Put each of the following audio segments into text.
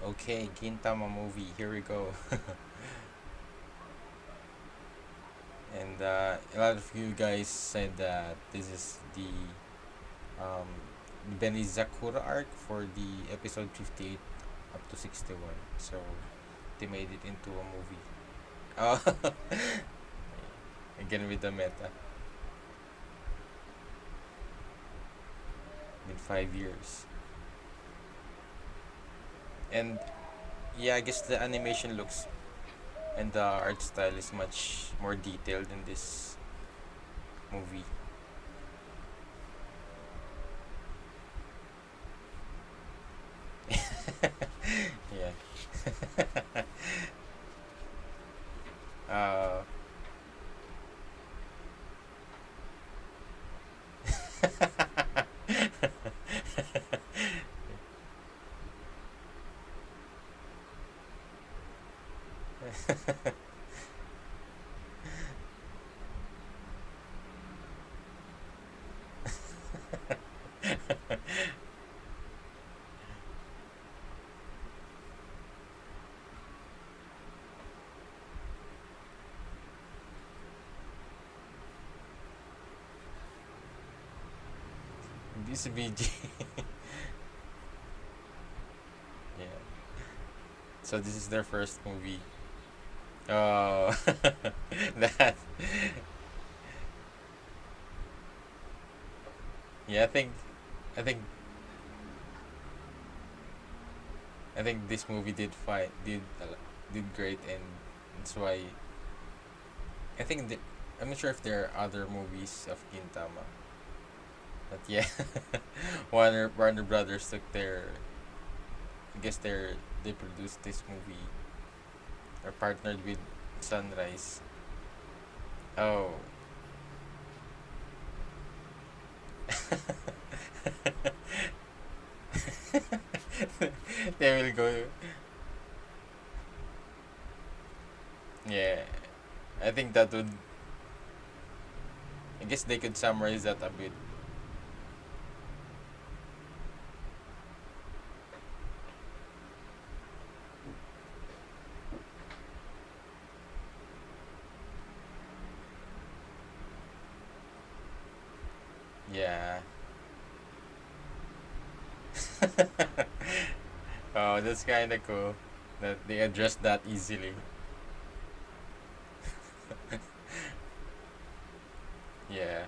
Okay, Gintama movie. Here we go. And a lot of you guys said that this is the um, Benizakura arc for the episode 58 up to 61. So they made it into a movie. Oh, again with the meta. Been 5 years. And yeah, I guess the animation looks and the art style is much more detailed in this movie. Yeah. uh, this BG. Yeah. So this is their first movie. Oh, that. Yeah, I think, I think this movie did great, and that's why I think that I'm not sure if there are other movies of Gintama, but yeah, Warner Brothers took their, I guess they produced this movie or partnered with Sunrise. Oh. They will go. Yeah, I think that would. I guess they could summarize that a bit. Yeah. Oh, that's kind of cool that they addressed that easily. Yeah.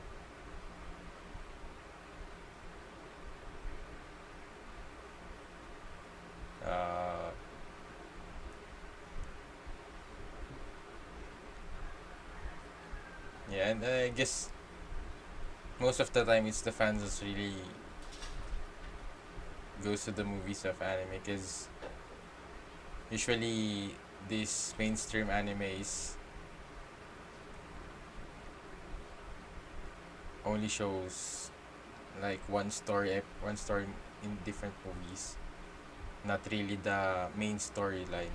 Uh, yeah, and I guess most of the time it's the fans that really goes to the movies of anime because usually these mainstream animes only shows like one story in different movies, not really the main storyline.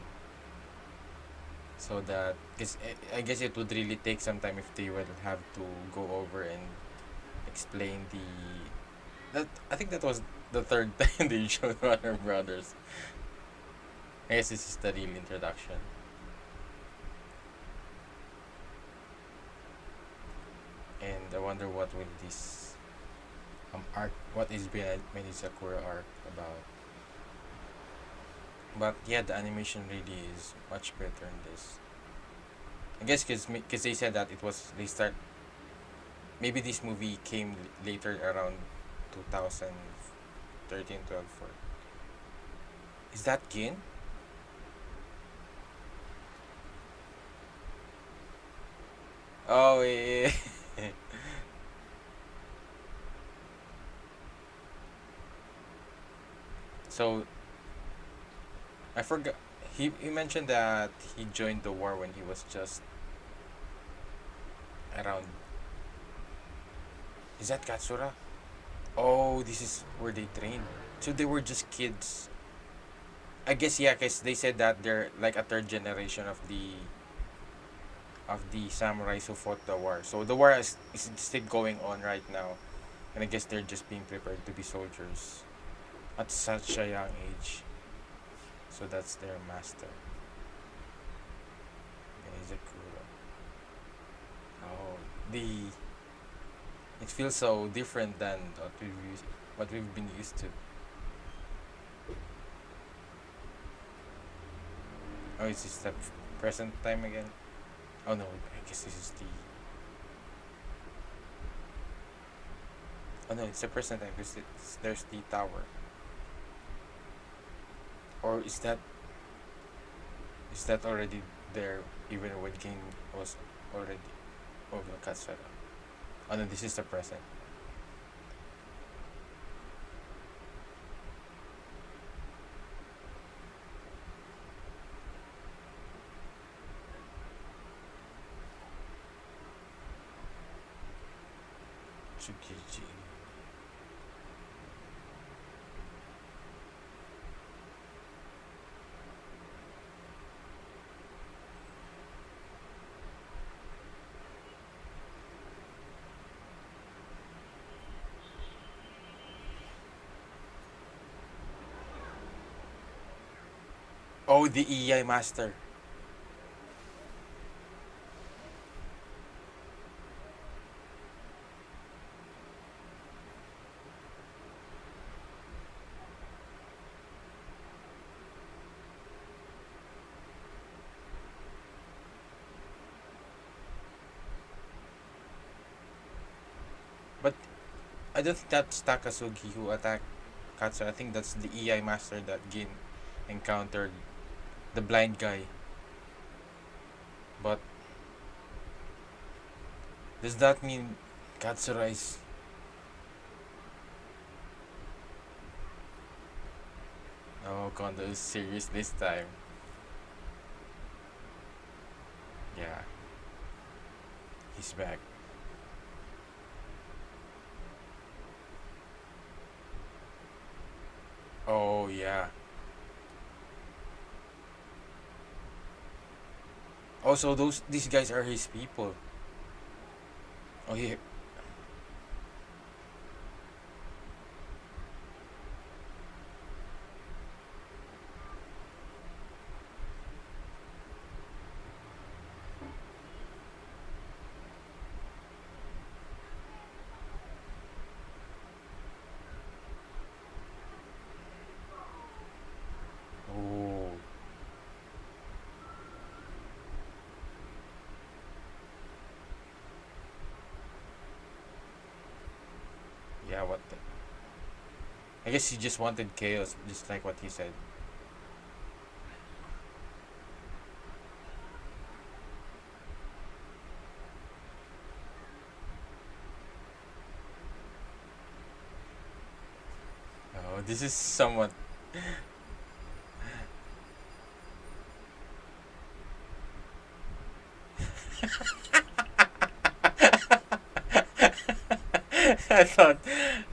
So that, because I guess it would really take some time if they will have to go over and explain the that I think that was the third time they showed Warner Brothers. I guess this is the real introduction. And I wonder what will this arc, what is Sakura arc about. But yeah, the animation really is much better in this. I guess because they said that it was they start maybe this movie came later around 2013, 12. Is that Gin? Oh yeah. So I forgot. He mentioned that he joined the war when he was just around. Is that Katsura? Oh, this is where they trained. So they were just kids. I guess yeah, cause they said that they're like a third generation of the samurais who fought the war. So the war is still going on right now, and I guess they're just being prepared to be soldiers at such a young age. So that's their master, Benizakura. Oh, the it feels so different than what we've been used to. Oh, it's just the present time again. Oh no, I guess this is the. Oh no, it's the present time because there's the tower. Or is that already there even when King was already over Katsura? Oh no, this is the present. Tsukiji. Oh, the EI master. But I don't think that's Takasugi who attacked Katsura. I think that's the EI master that Gin encountered, the blind guy. But does that mean Katsura is. Oh, Kondo is serious this time. Yeah, he's back. Oh, yeah. Also, these guys are his people. Oh, he. Oh, yeah. What the? I guess he just wanted chaos, just like what he said. Oh, this is somewhat. I thought,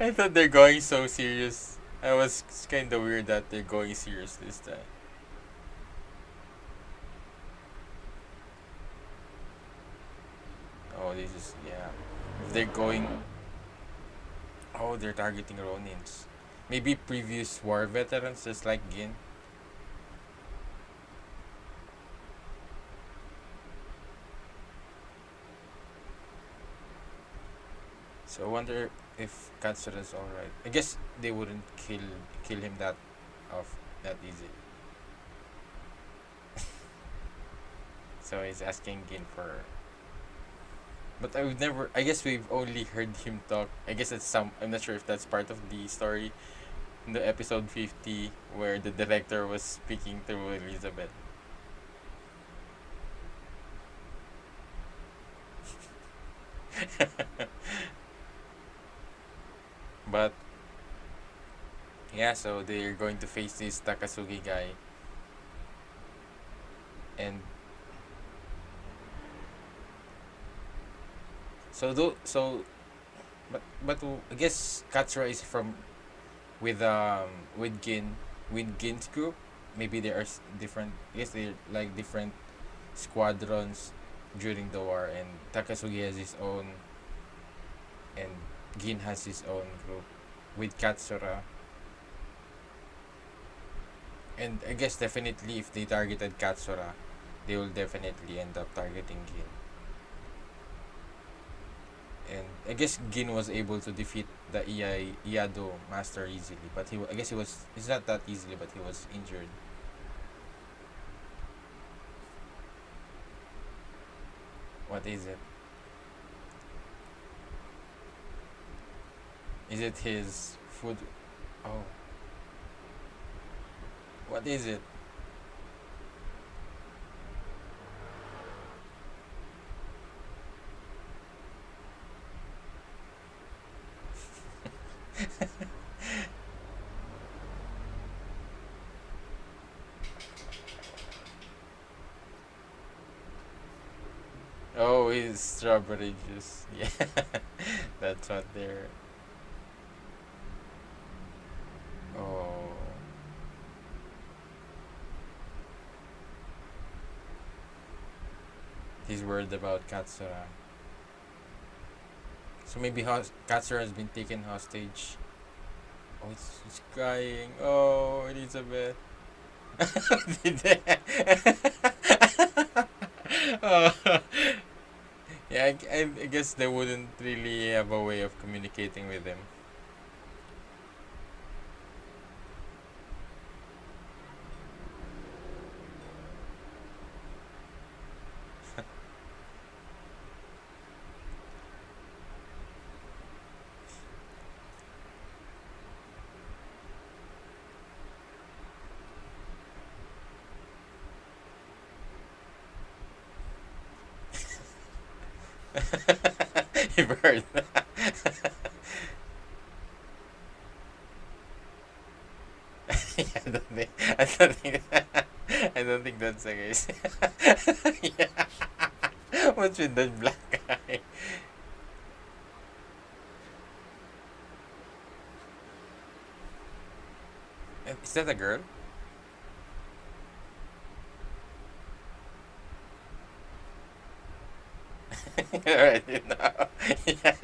I thought they're going so serious. I was kind of weird that they're going serious this time. Oh, this is yeah. If they're going, oh, they're targeting Ronins. Maybe previous war veterans, just like Gin. So I wonder if Katsura's alright. I guess they wouldn't kill him off that easy. So he's asking Gin for. But I would never. I guess we've only heard him talk. I guess it's some. I'm not sure if that's part of the story in the episode 50 where the director was speaking through Elizabeth. But yeah, so they're going to face this Takasugi guy, and so but I guess Katsura is from with Gin's group. Maybe there are different. I guess they're like different squadrons during the war, and Takasugi has his own, and Gin has his own group with Katsura. And I guess definitely if they targeted Katsura, they will definitely end up targeting Gin. And I guess Gin was able to defeat the Iado master easily, but I guess it's not that easily, but he was injured. What is it? Is it his food? Oh, what is it? Oh, his strawberry juice. Yeah, that's what they're. Oh, he's worried about Katsura. So maybe Katsura has been taken hostage. Oh, it's crying. Oh, Elizabeth. Did they? Oh, yeah, I guess they wouldn't really have a way of communicating with him. You've heard. Yeah, I don't think that's the case. Yeah. What's with that black guy? Is that a girl? Alright, you know. Yeah.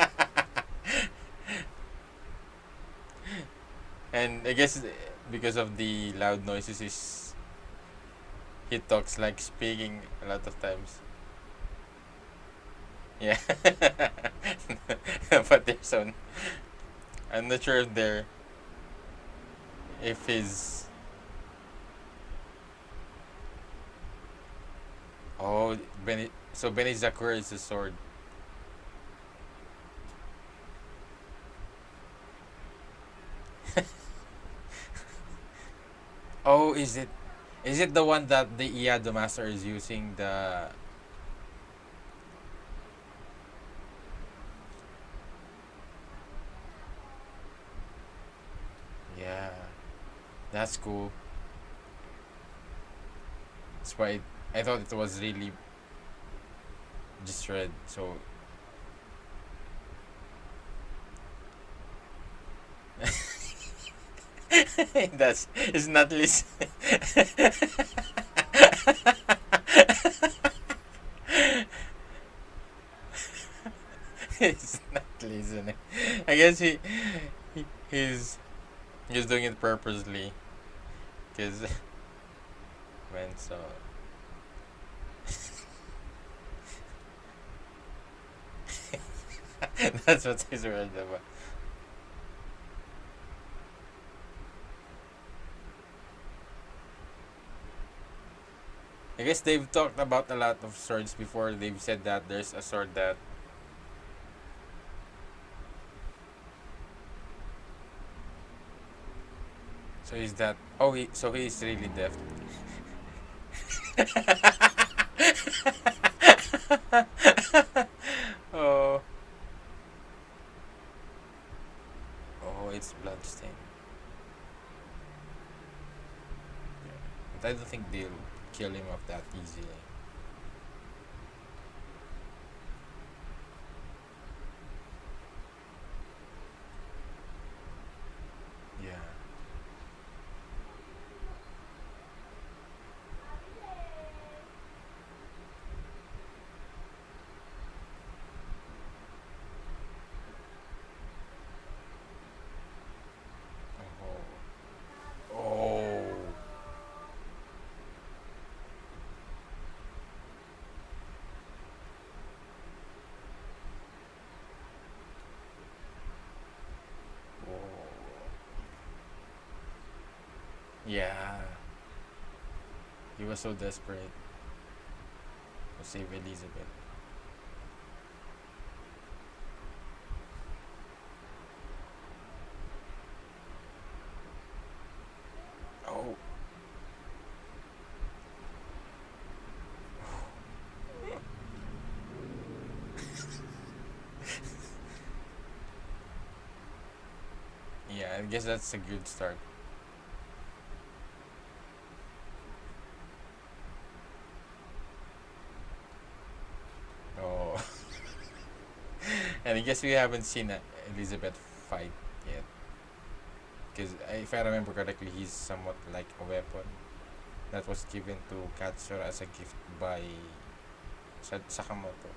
And I guess because of the loud noises, he talks like speaking a lot of times. Yeah. But there's so I'm not sure if his oh Benizakura is a sword. Oh, is it the one that the Iado master is using the yeah. That's cool. That's why I thought it was really just red. So that's it's not listen. It's not listening. I guess he's he's doing it purposely because when so that's what he's worried about. I guess they've talked about a lot of swords before. They've said that there's a sword that so is that oh so he's really deaf. Oh oh it's bloodstain. Yeah. But I don't think they'll kill him off that easily. Yeah. Oh. Oh. Yeah, he was so desperate to save Elizabeth. Oh, yeah, I guess that's a good start. Oh, and I guess we haven't seen Elizabeth fight yet. Because if I remember correctly, he's somewhat like a weapon that was given to Katsura as a gift by Sakamoto.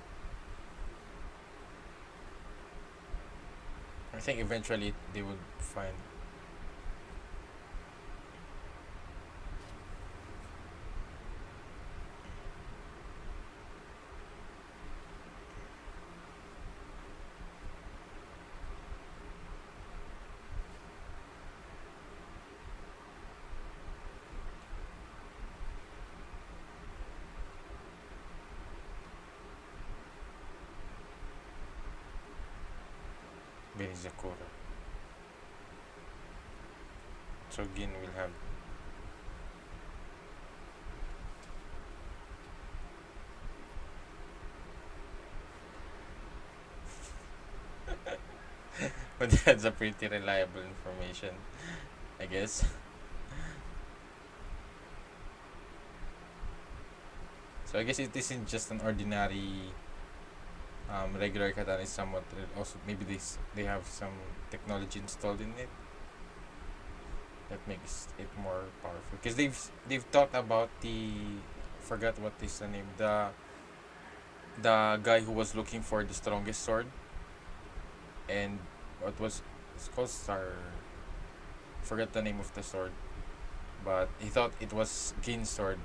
I think eventually they would find Benizakura. So Gin will have. But that's a pretty reliable information, I guess. So I guess it isn't just an ordinary regular katana. It's somewhat also maybe they have some technology installed in it that makes it more powerful. Because they've talked about the forgot what is the name, the guy who was looking for the strongest sword, and what was it's called Star. Forgot the name of the sword, but he thought it was Gin's sword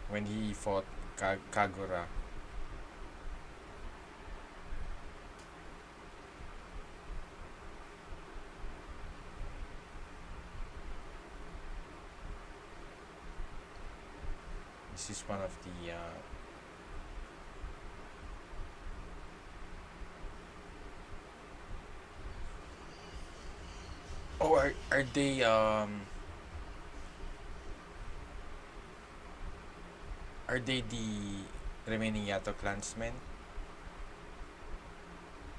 when he fought Kagura. This is one of the. Oh, are they the remaining Yato clansmen?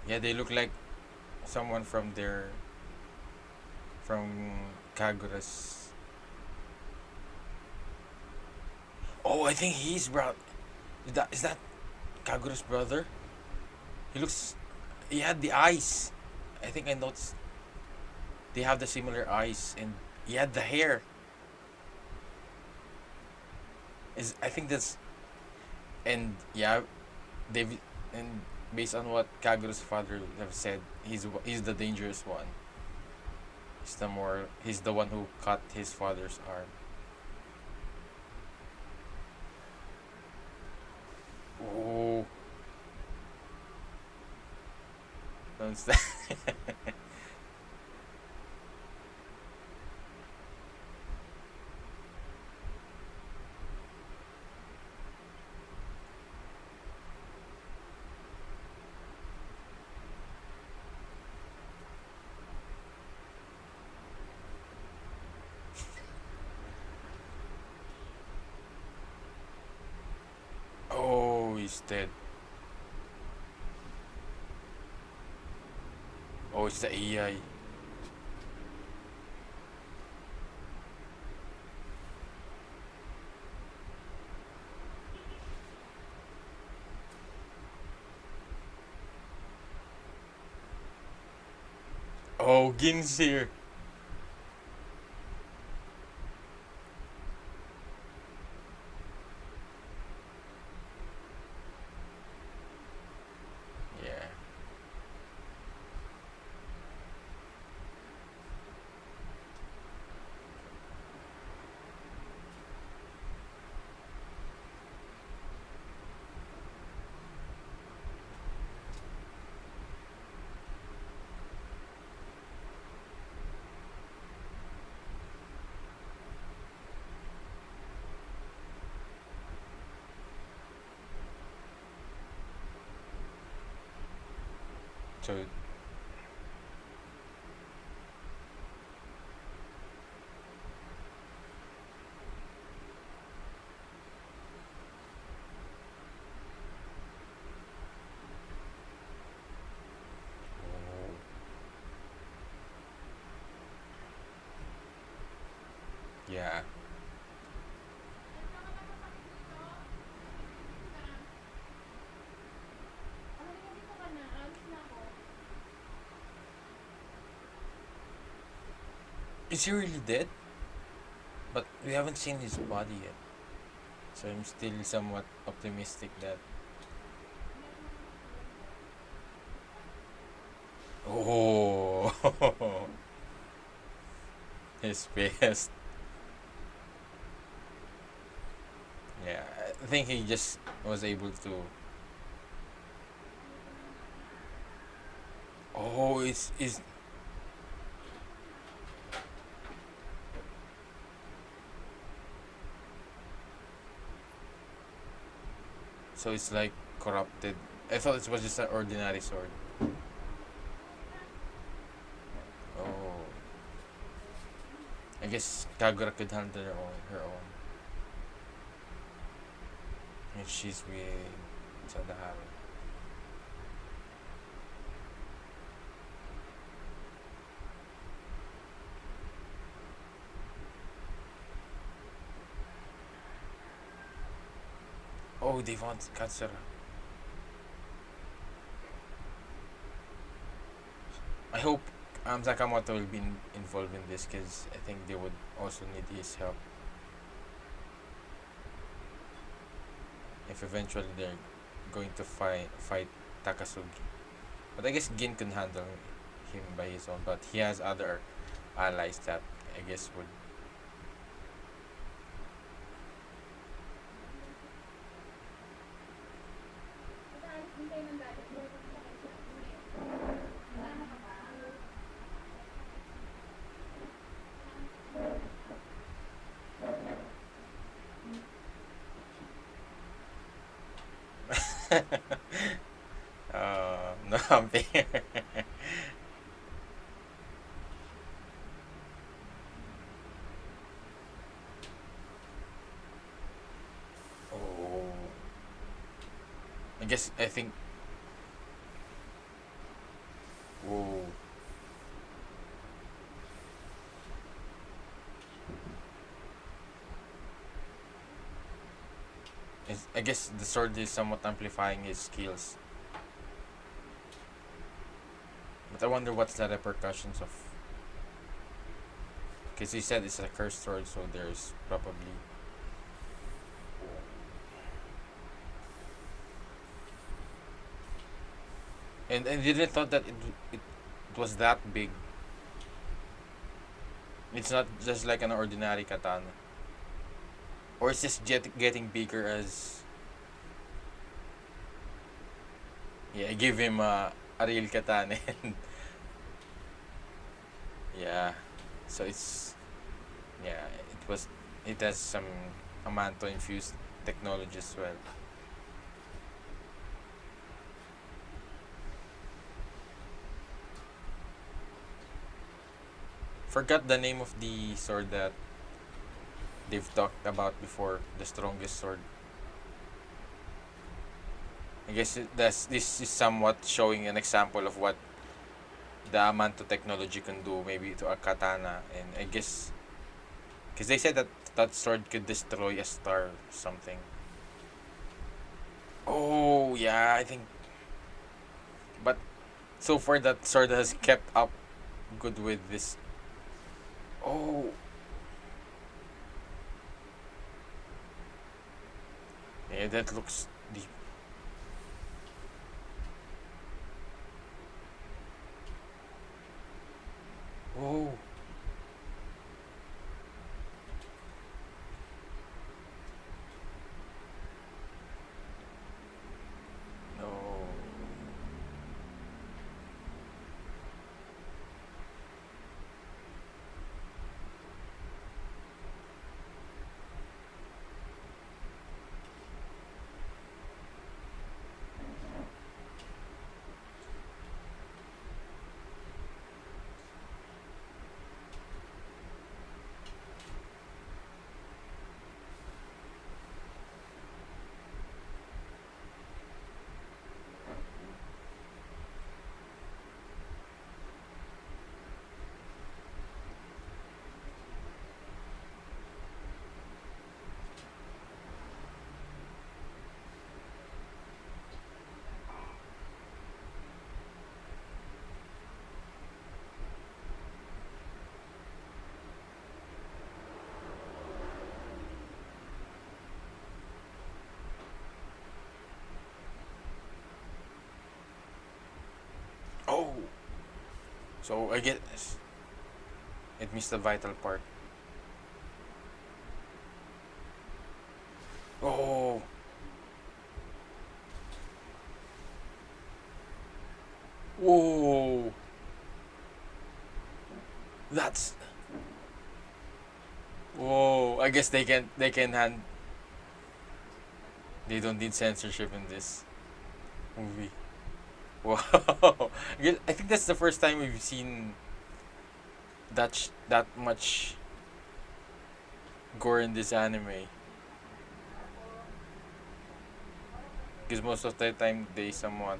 Yeah, they look like someone from from Kagura's. Oh, I think he's bro. Is that Kagura's brother? He looks. He had the eyes. I think I noticed they have the similar eyes, and he had the hair. Is I think that's and yeah, they've and based on what Kagura's father have said, he's the dangerous one. He's the one who cut his father's arm. Oh, don't st- Oh, he's dead. Oh, it's the AI. Oh, Gin's here. Yeah. So, oh, yeah. Is he really dead? But we haven't seen his body yet. So I'm still somewhat optimistic that. Oh, his face. Yeah, I think he just was able to. Oh, it's so it's like corrupted. I thought it was just an ordinary sword. Oh, I guess Kagura could handle her own, and she's with Sadahara. Oh, they want Katsura. I hope Sakamoto will be involved in this because I think they would also need his help if eventually they're going to fight Takasugi. But I guess Gin can handle him by his own. But he has other allies that I guess would. No, I'm there. Oh, I guess I think. Whoa. I guess the sword is somewhat amplifying his skills. But I wonder what's the repercussions of. Because he said it's a cursed sword, so there's probably. And you didn't thought that it was that big. It's not just like an ordinary katana. Or it's just getting bigger as. Yeah, give him a real katana. And yeah. So it's. Yeah, it was. It has some Amanto infused technology as well. Forgot the name of the sword that they've talked about before. The strongest sword. I guess this is somewhat showing an example of what the Amanto technology can do, maybe to a katana. And I guess because they said that that sword could destroy a star or something. Oh yeah, I think. But so far that sword has kept up good with this. Oh yeah, that looks deep. Oh no. So I guess it missed the vital part. Oh, whoa! That's whoa! I guess they can hand they don't need censorship in this movie. Wow! I think that's the first time we've seen that much gore in this anime. Because most of the time they somewhat.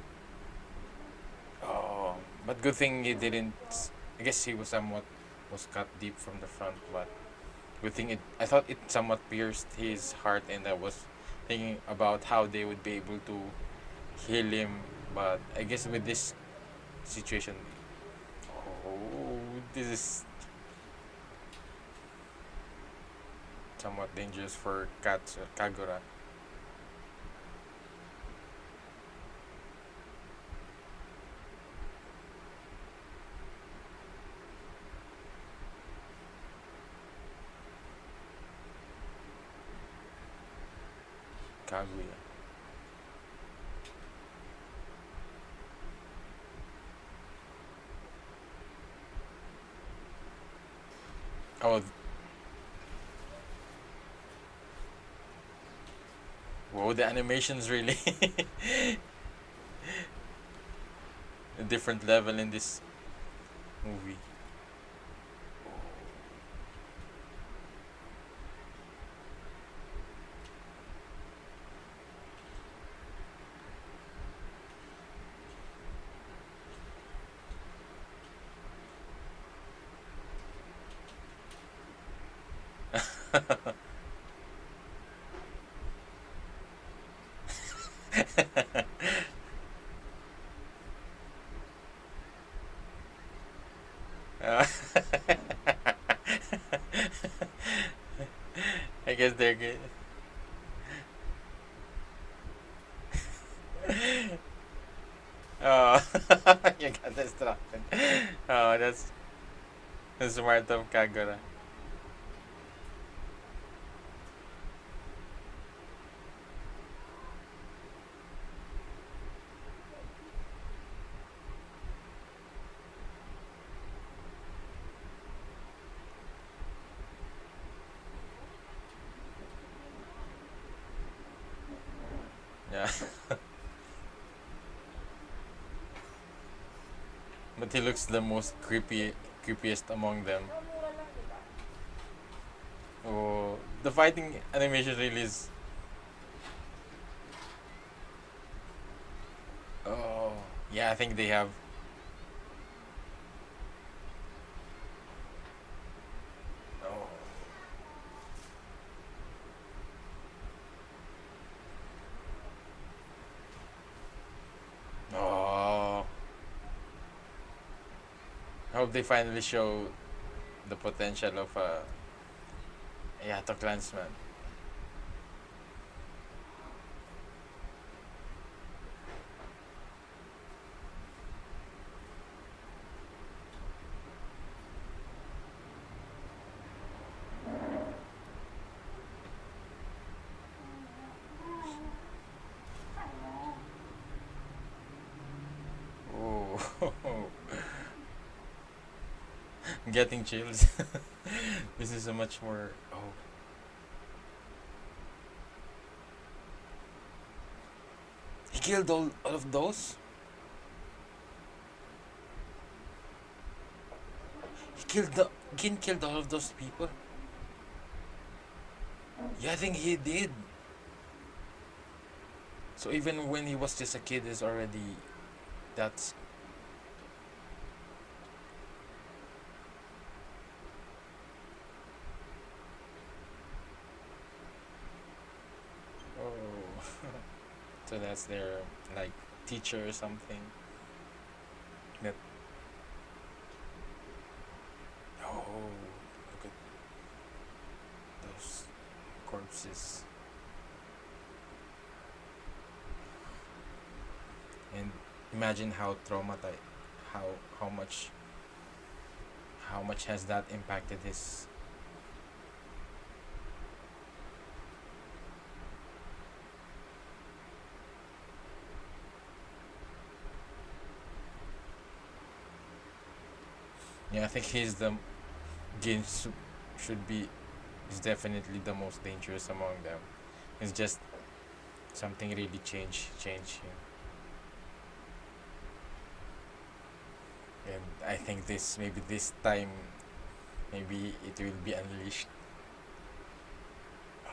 Oh, but good thing he didn't. I guess he was cut deep from the front, but good thing it. I thought it somewhat pierced his heart, and I was thinking about how they would be able to heal him. But I guess with this situation, oh, this is somewhat dangerous for Kagura. Kaguya. Oh, whoa! The animation's really a different level in this movie. Uh, I guess they're good. Oh, you got distracted. Oh, that's smart of Kagura. Yeah, but he looks the most creepiest among them. Oh, the fighting animation really is. Oh, yeah, I think they have. Oh, oh. I hope they finally show the potential of yeah, to clansman. Oh, getting chills. This is a much more. Oh, he killed all of those. He killed the Gin killed all of those people. Yeah, I think he did. So even when he was just a kid, is already that's. Oh, so that's their like teacher or something. That oh, look at those corpses and imagine how traumatized, how much how much has that impacted his. Yeah, I think he's the Gin should be is definitely the most dangerous among them. It's just something really change him, and I think this maybe this time maybe it will be unleashed. Oh,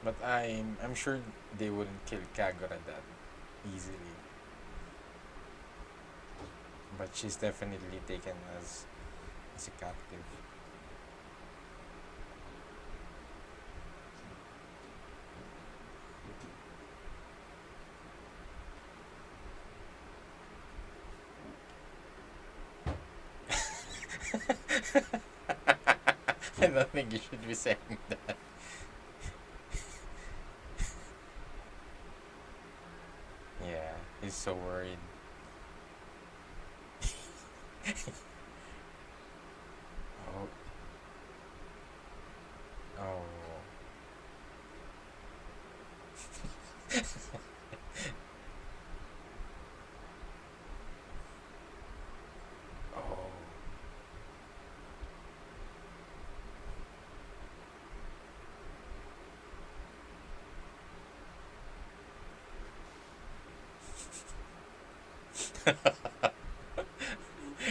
but I'm sure they wouldn't kill Kagura that easily. But she's definitely taken as a captive. I don't think you should be saying that. Yeah, he's so worried. Oh, oh, oh.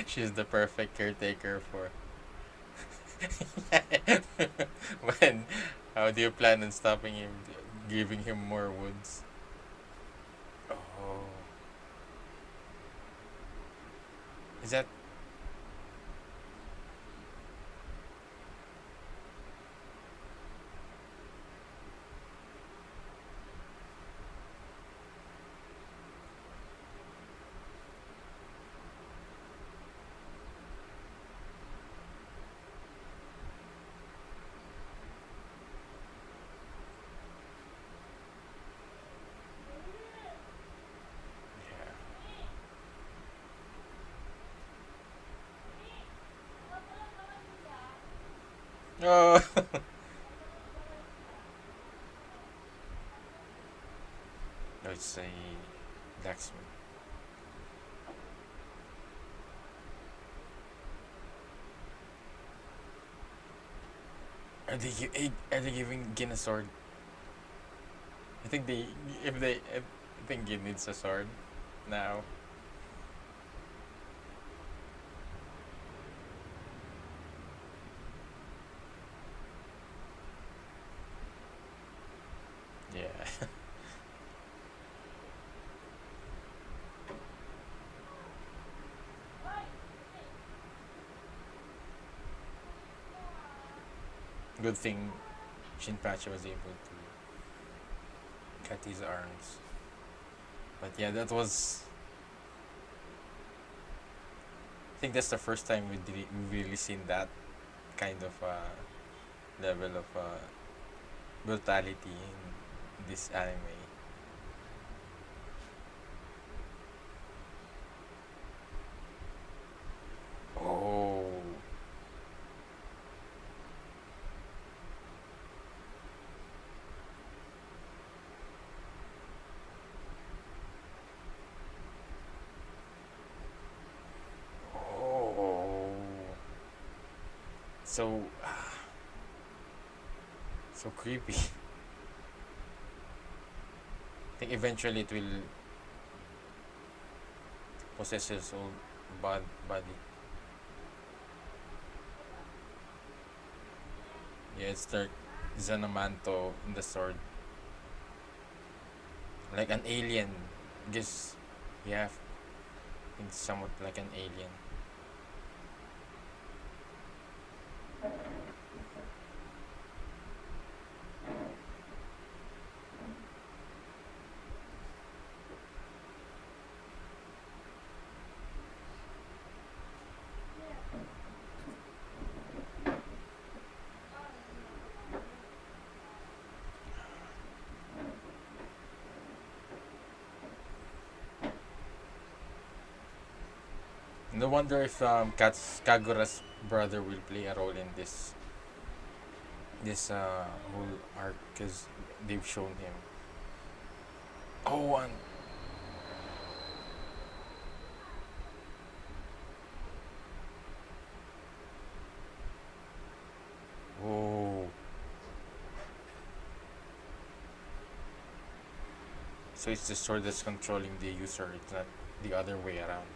She's the perfect caretaker for. When, how do you plan on stopping him, giving him more wounds? Oh, is that? Yeah. Oh, no, it's a blacksmith. Are they giving Gin a sword? I think they if they I think Gin needs a sword now. Yeah. Good thing Shinpachi was able to cut his arms. But yeah, that was. I think that's the first time we really seen that kind of level of brutality in this anime. Oh, oh, so so creepy. I think eventually it will possess his own body. Yeah, it's like Zanamanto in the sword, like an alien. Guess, yeah, I think somewhat like an alien. No wonder if Kagura's brother will play a role in this whole arc because they've shown him. Oh, and oh, so it's the sword that's controlling the user. It's not the other way around.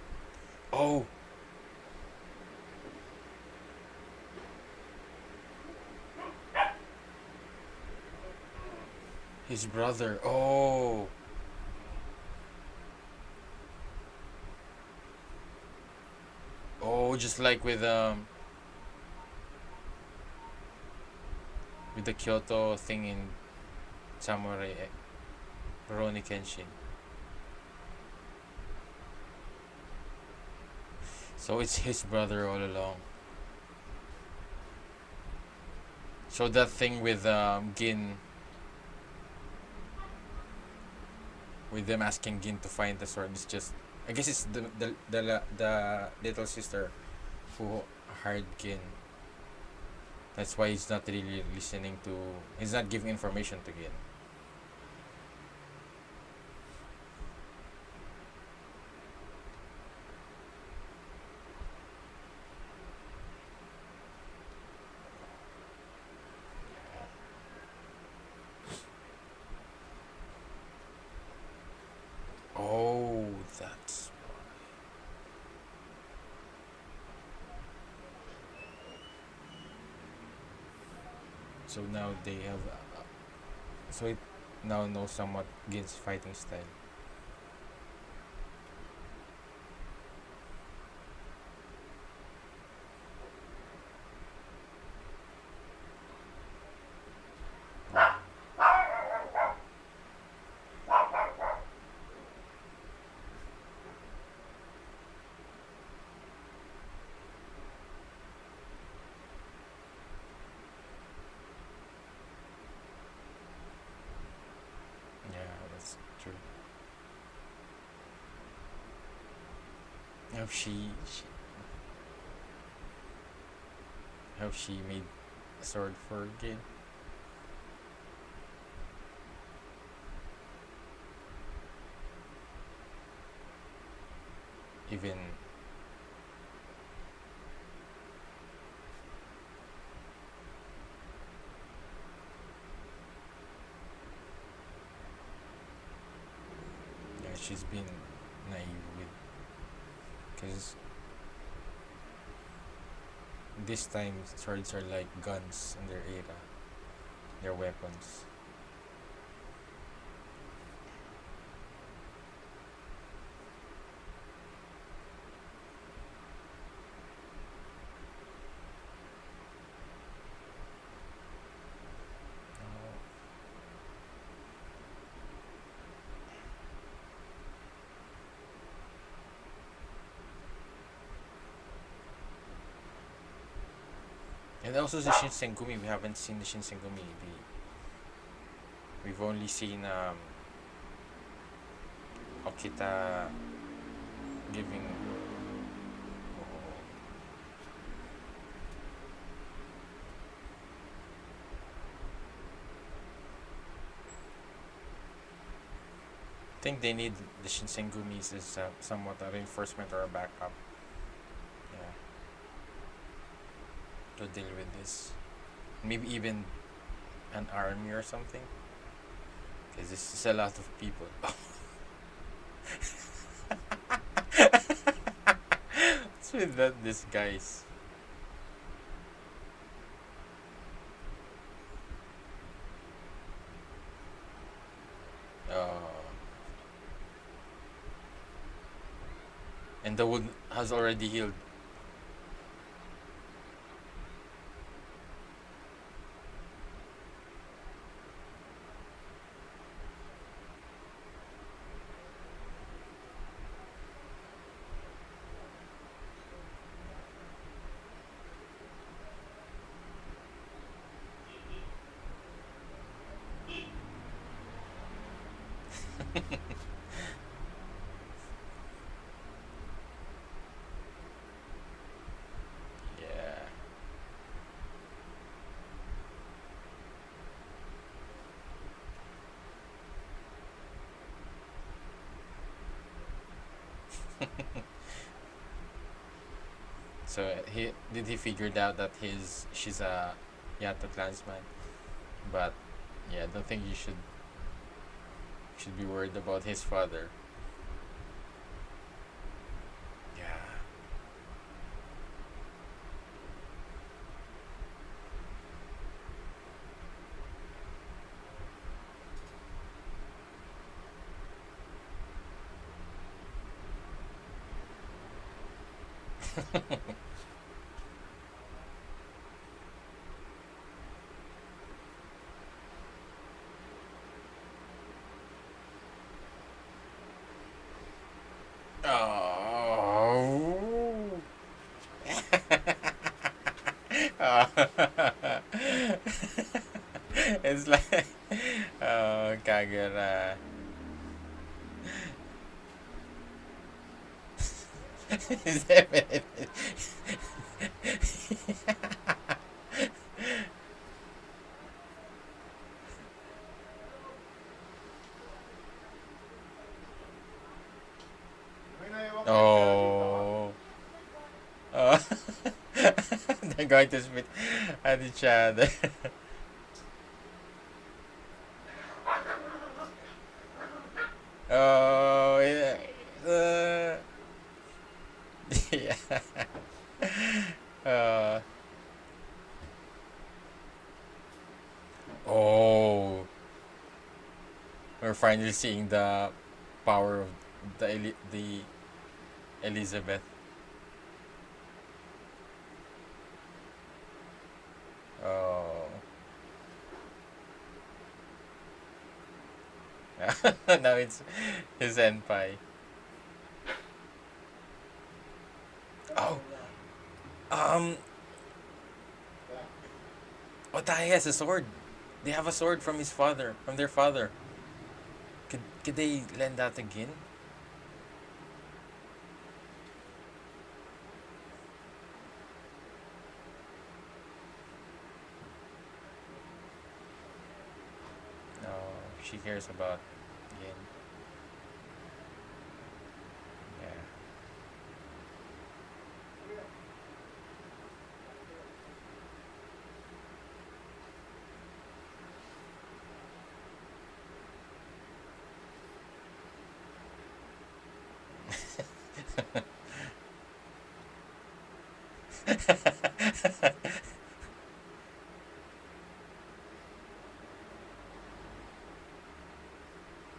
Oh, his brother. Oh, oh, just like with the Kyoto thing in Samurai Rurouni Kenshin. So it's his brother all along. So that thing with Gin, with them asking Gin to find the sword, is just, I guess it's the little sister who hired Gin. That's why he's not really listening to. He's not giving information to Gin. Oh, that's so now they have. So it now knows somewhat Gin's fighting style. Yeah, that's true. How she made a sword for Gin. Even yeah, she's been naive with because this time swords are like guns in their era. They're weapons. And also the Shinsengumi, we haven't seen the Shinsengumi. We've only seen Okita giving. Oh, I think they need the Shinsengumis as somewhat a reinforcement or a backup. Yeah, to deal with this. Maybe even an army or something. Because this is a lot of people. What's with that disguise? Uh, and the wound has already healed. So he figured out that she's a Yato clansman, but yeah, I don't think you should be worried about his father. Yeah. Oh. Oh. It's like, oh, Kagura. It's definitely. Oh. Oh. They're going to spit at each other. Oh, yeah. Yeah. Uh, oh, we're finally seeing the power of the Elizabeth. Oh. Now it's his senpai. Oh, um, Otai has a sword. They have a sword from his father, from their father. Could they lend that again? No, she cares about Gin. Yeah.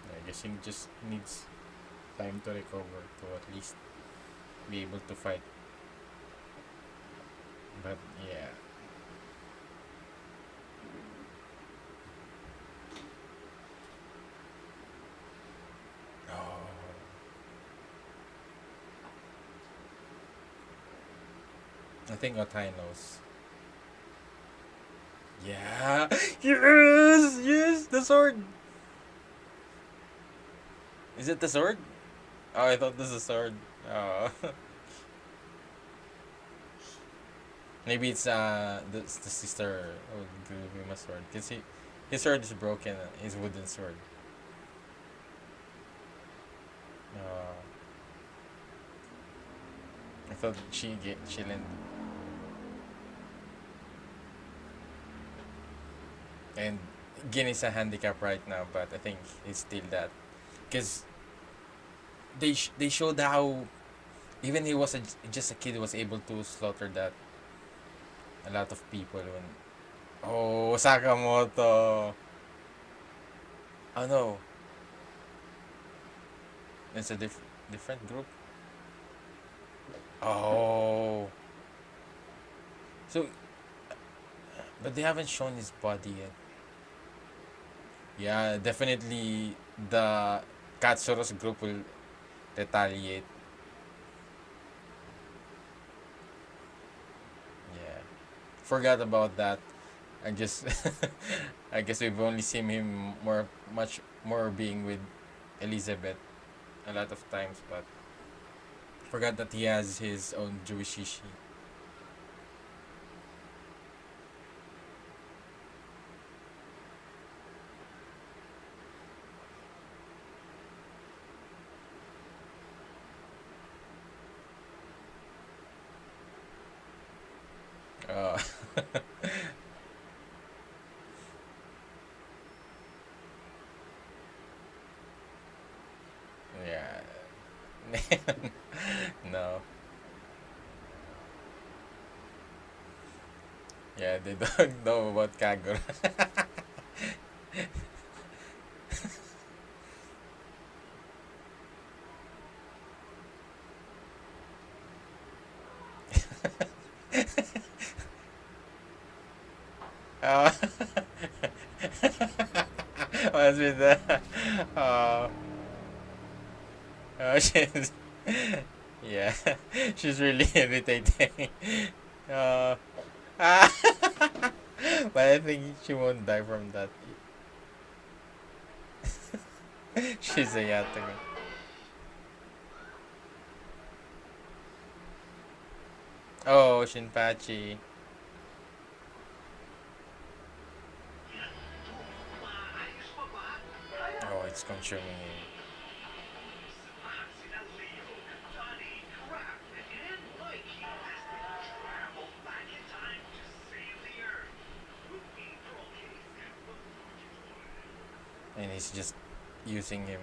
I guess he just needs time to recover to at least be able to fight. But yeah. Oh. I think Otai knows. Yeah. Yes, yes, the sword. Is it the sword? Oh, I thought this is a sword. Oh. Maybe it's the sister would give him a sword. Cause his sword is broken. His wooden sword. Uh, I thought she lent, and Gin is a handicap right now, but I think he's still that. Cause they showed how even he was just a kid was able to slaughter that a lot of people when, oh, Sakamoto. Oh no, it's a different group. Oh, so but they haven't shown his body yet. Yeah, definitely the Katsuro's group will retaliate. Yeah, forgot about that. I guess I guess we've only seen him much more being with Elizabeth a lot of times, but forgot that he has his own Jewish shishi. Uh, yeah. No. Yeah, they don't know about Kagura. uh, what's with that? Uh, she's yeah, she's really irritating. Uh, ah, but I think she won't die from that. She's a yatagami. Oh, Shinpachi. Oh, it's consuming him. And he's just using him.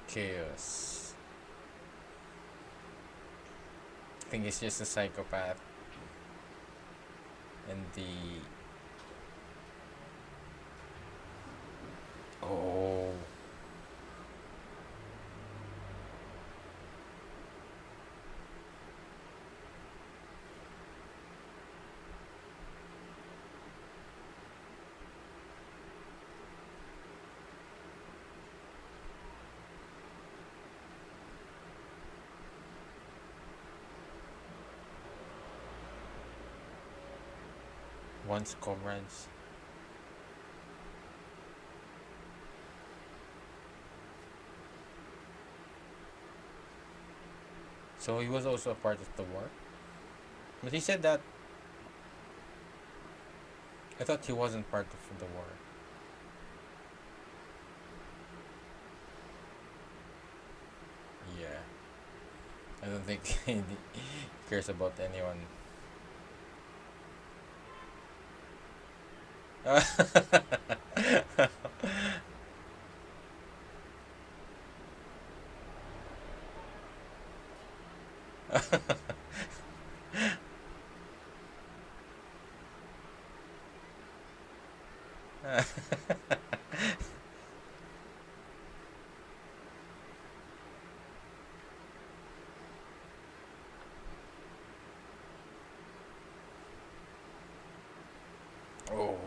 Chaos. I think he's just a psychopath. And the. Oh. Once comrades. So he was also a part of the war. But he said that. I thought he wasn't part of the war. Yeah. I don't think he cares about anyone. Oh.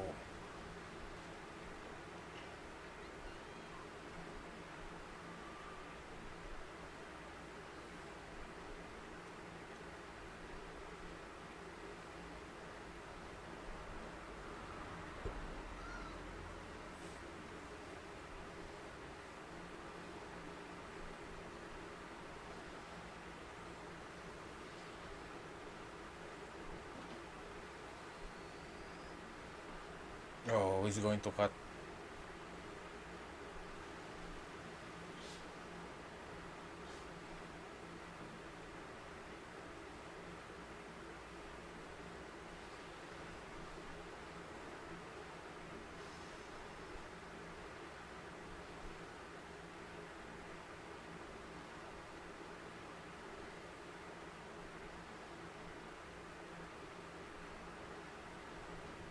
Oh, he's going to cut.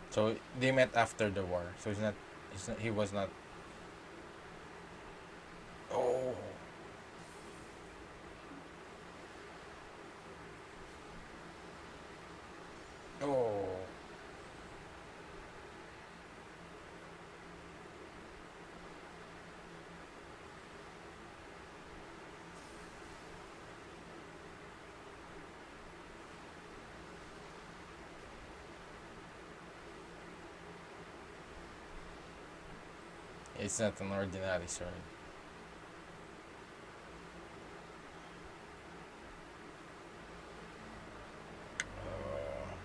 So they met after the war. So he's not. He's not, he was not. Oh. Oh. It's not an ordinary sword. Uh,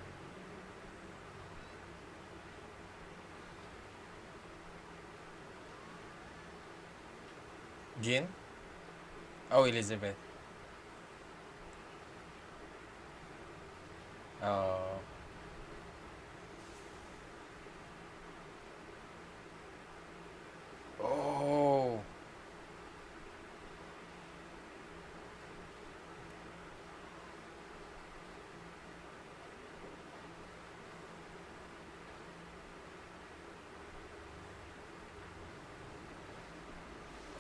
Jin? Oh, Elizabeth. Oh. Oh.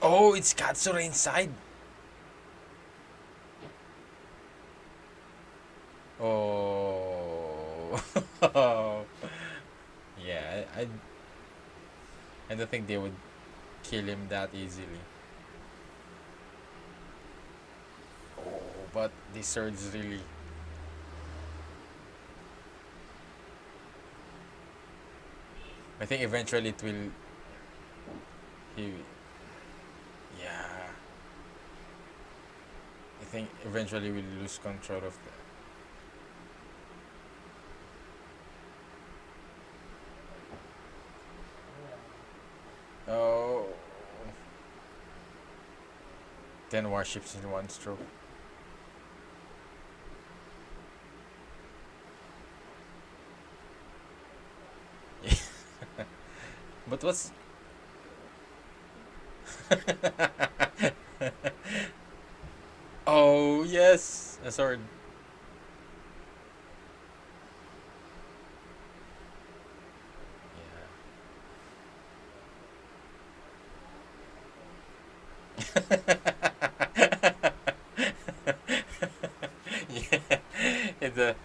Oh, it's Katsura inside. Oh. Yeah, I don't think they would kill him that easily. Oh, but this sword is really. I think eventually it will. He. Yeah. I think eventually we'll lose control of the. Oh. 10 warships in one stroke. But what's. Oh, yes! A sword. Yeah. Yeah. It's a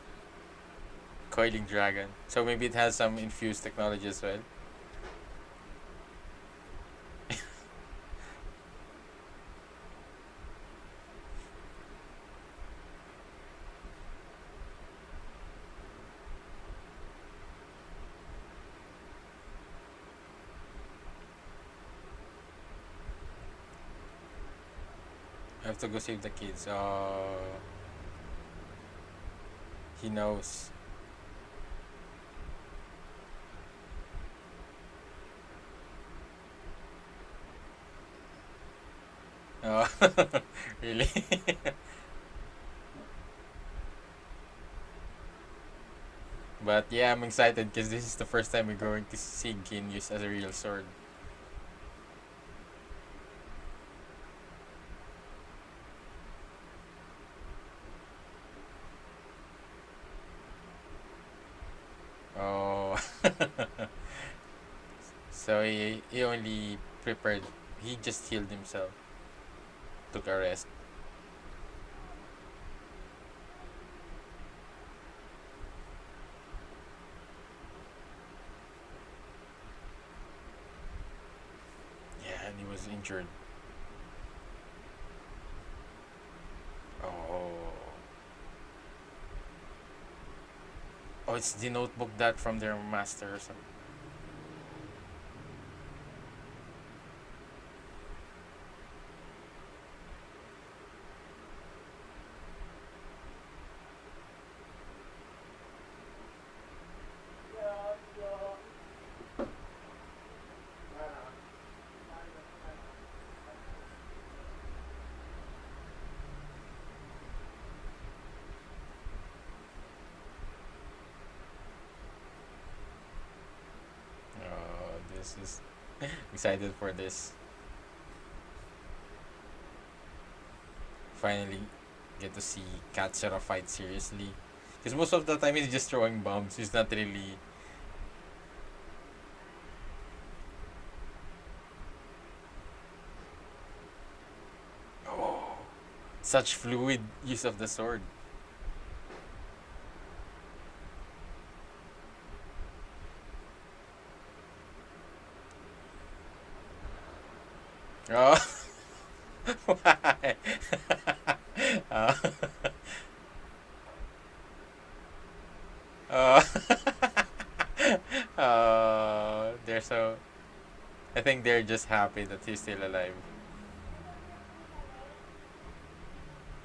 coiling dragon. So maybe it has some infused technology as well. I have to go save the kids. He knows. Oh, really? But yeah, I'm excited because this is the first time we're going to see Gin used as a real sword. Oh. So he only prepared, he just healed himself, took a rest. Yeah, and he was injured. Oh. Oh, it's the notebook that from their master or something. Oh, this is excited for this. Finally get to see Katsura fight seriously. Because most of the time he's just throwing bombs. He's not really. Oh, such fluid use of the sword. Oh, why? uh, uh, they're so. I think they're just happy that he's still alive.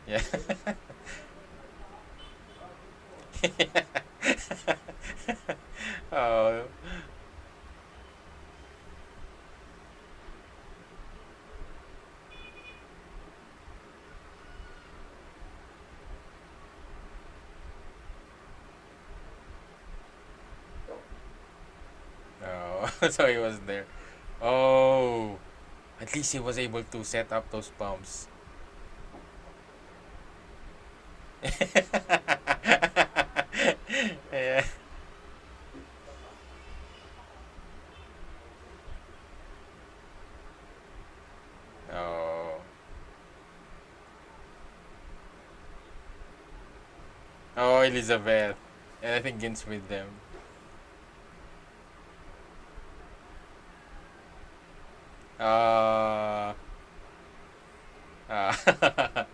Yeah. Oh. Oh. So he was there. Oh. At least he was able to set up those pumps. Yeah. Oh. Oh, Elizabeth. And I think Gin's with them. Uh, uh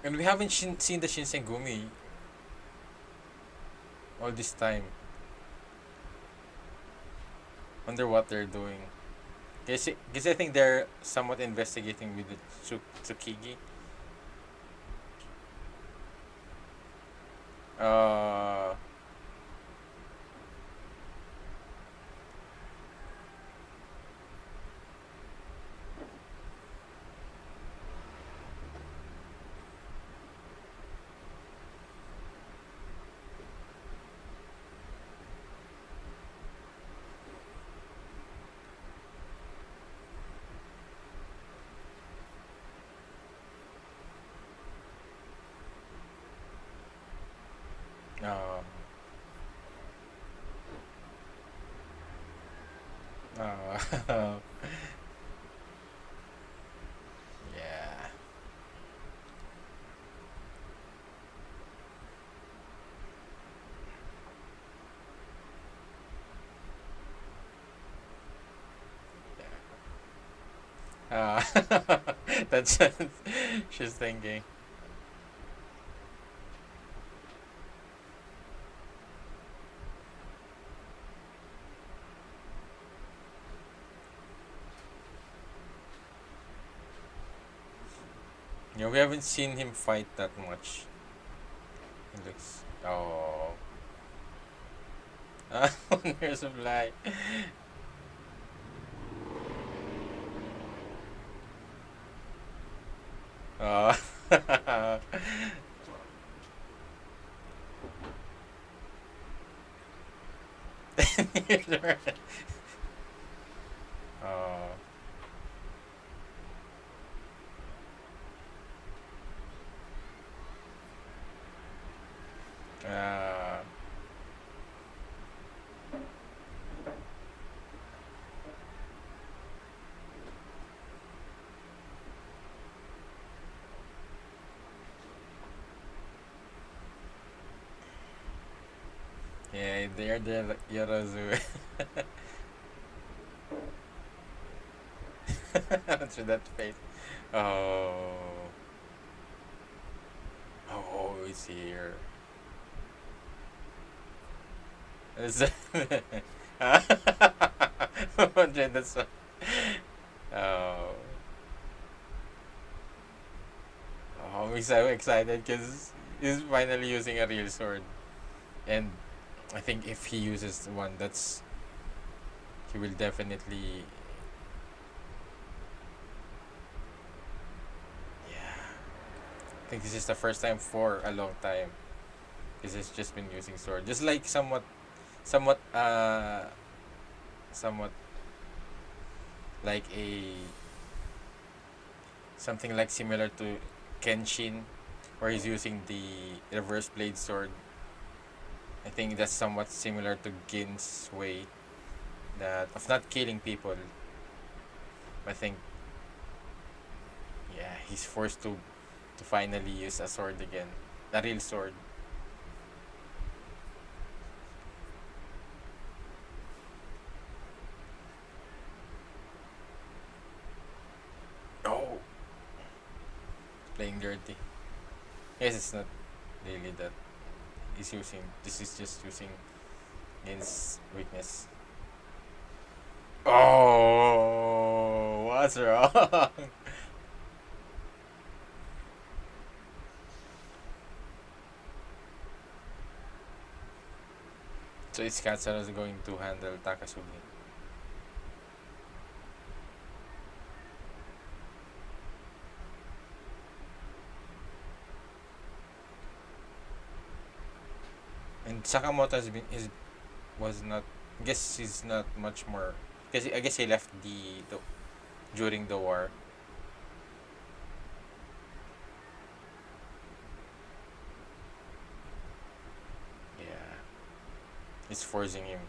and we haven't seen the Shinsengumi all this time. Wonder what they're doing. Guess I think they're somewhat investigating with the Tsukigi. Uh, uh, uh, yeah. Uh, that's what she's thinking. Yeah, we haven't seen him fight that much. He looks. Oh. Wonders of Light. Oh. Oh. Uh, yeah, they're the Yorozu. What's with that face? Oh. Oh, he's here. Is that- That's oh. Oh, I'm so excited because he's finally using a real sword. And I think if he uses one, he will definitely. Yeah. I think this is the first time for a long time. Because he's just been using sword. Just like somewhat, somewhat like something like similar to Kenshin, where he's using the reverse blade sword. I think that's somewhat similar to Gin's way that of not killing people. I think yeah, he's forced to finally use a sword again, a real sword. Oh, playing dirty. Yes, it's not really that. is using. This is just using Gin's weakness. Oh, what's wrong? So it's Katsura is going to handle Takasugi. And Sakamoto has been is was not. I guess he's not much more. Because I guess he left the during the war. Yeah, it's forcing him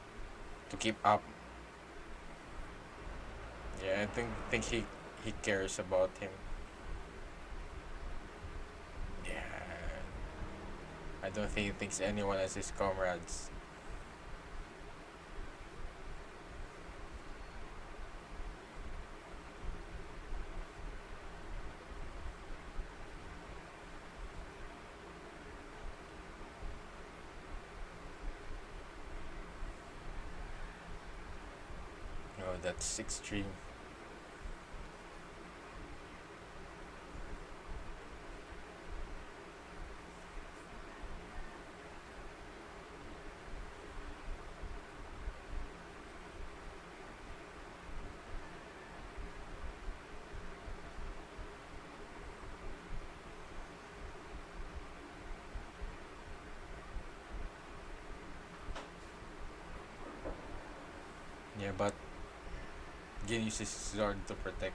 to keep up. Yeah, I think he cares about him. Yeah, I don't think he thinks anyone as his comrades. Oh, that's extreme. Yeah, but Gin uses his sword to protect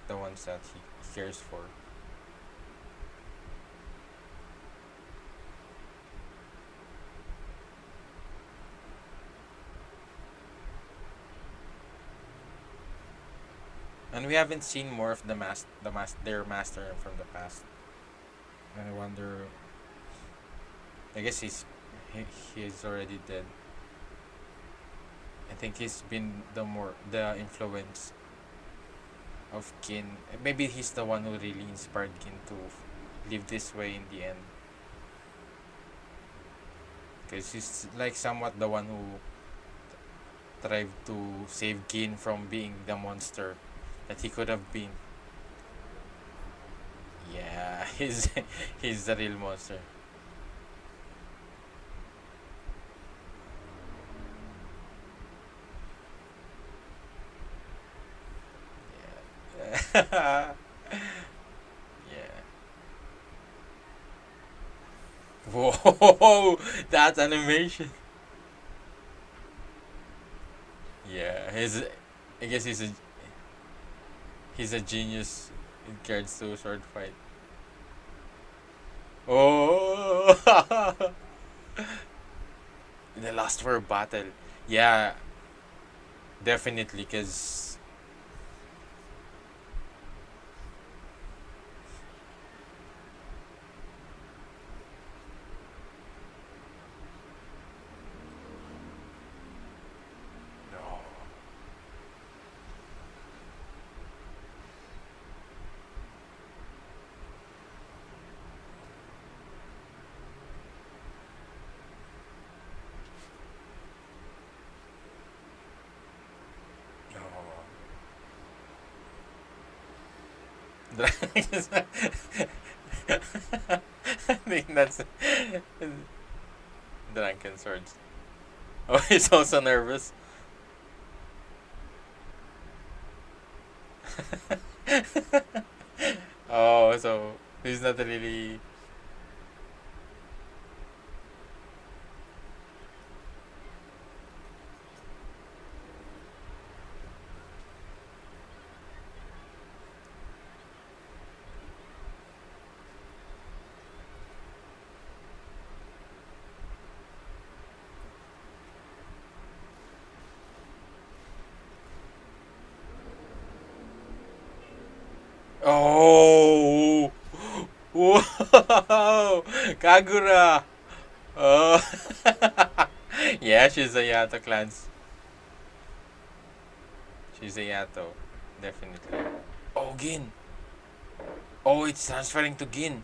the ones that he cares for. And we haven't seen more of their master from the past. And I wonder. I guess he's already dead. I think he's been the influence of Gin. Maybe he's the one who really inspired Gin to live this way in the end. Because he's like somewhat the one who tried to save Gin from being the monster that he could have been. Yeah, he's the real monster. Yeah. Yeah. Whoa, that's animation. Yeah, I guess he's a genius in regards to sword fight. Oh, the last for battle. Yeah, definitely, cause no, no. I think that's Drunken Swords. Oh, he's also nervous. Oh, so he's not really. Oh, whoa, Kagura. Oh, yeah, she's a Yato clans. She's a Yato, definitely. Oh, Gin. Oh, it's transferring to Gin.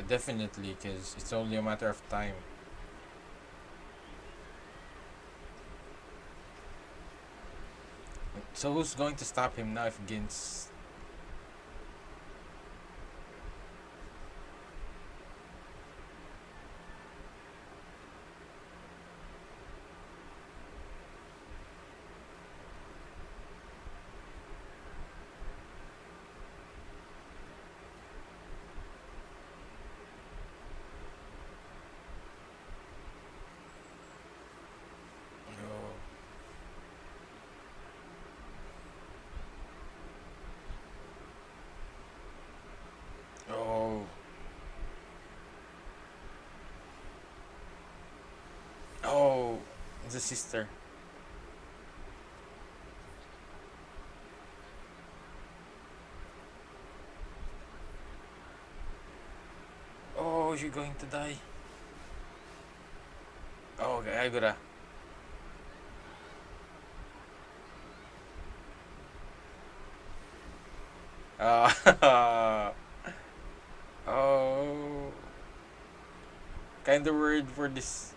definitely, because it's only a matter of time. So who's going to stop him now if Gins? Oh, oh, oh, the sister. Oh, you're going to die. Oh, okay, I gotta. Uh, oh, kind of word for this.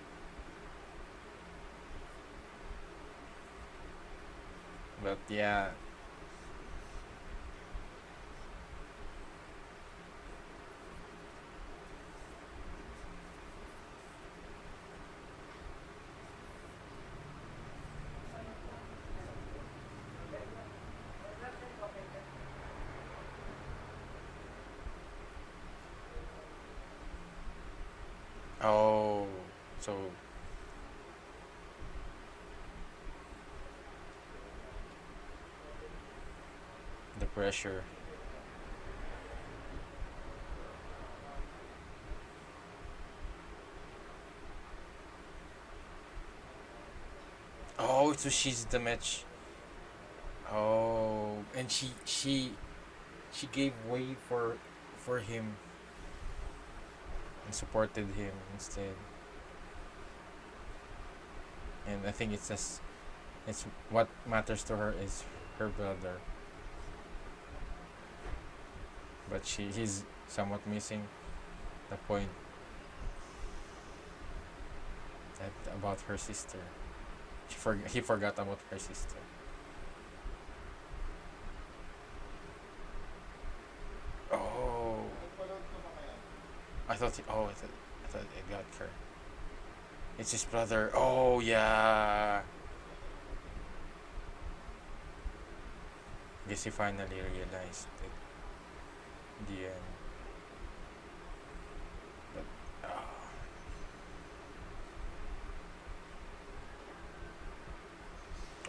But yeah. Oh, so the pressure. Oh, so she's the match. Oh, and she gave way for him and supported him instead. And I think it's what matters to her is her brother, but he's somewhat missing the point that about her sister. He forgot about her sister. Oh, I thought it got her. It's his brother. Oh yeah. Guess he finally realized it in the end. But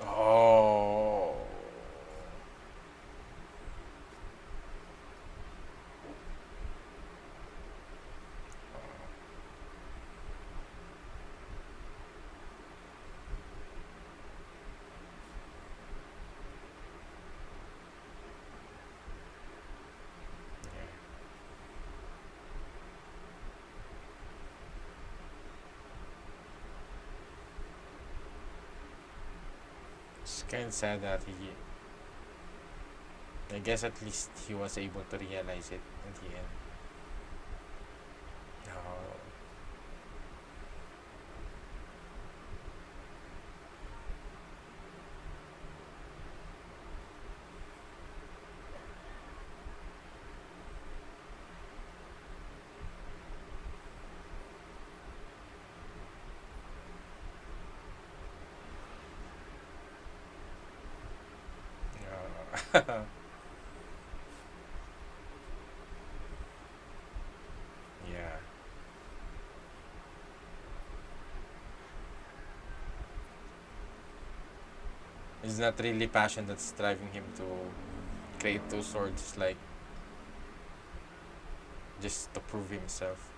oh, it's kind of sad that he. I guess at least he was able to realize it in the end. Oh, oh. Yeah. It's not really passion that's driving him to create those swords, like just to prove himself.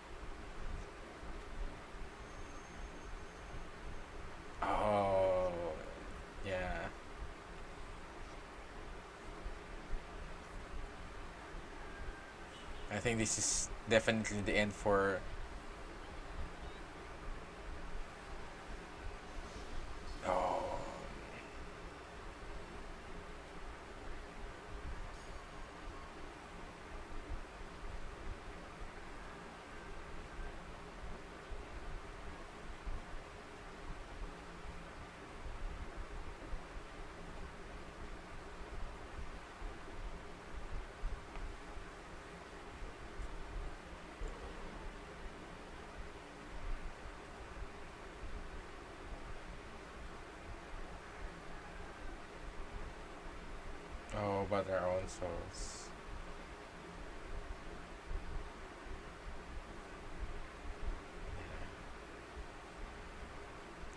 Oh, yeah. I think this is definitely the end for. Oh, about our own souls.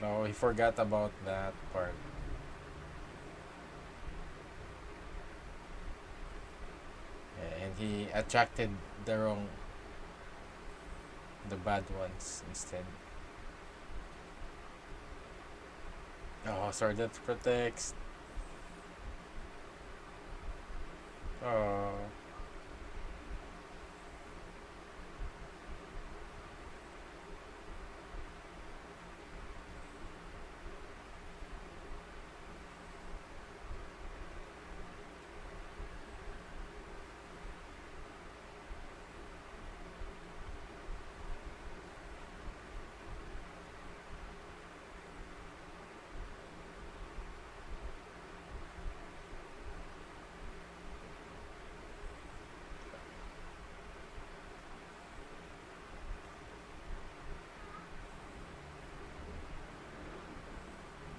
Oh, he forgot about that part. Yeah, and he attracted the wrong, the bad ones instead. Oh, sorry, that protects. Oh,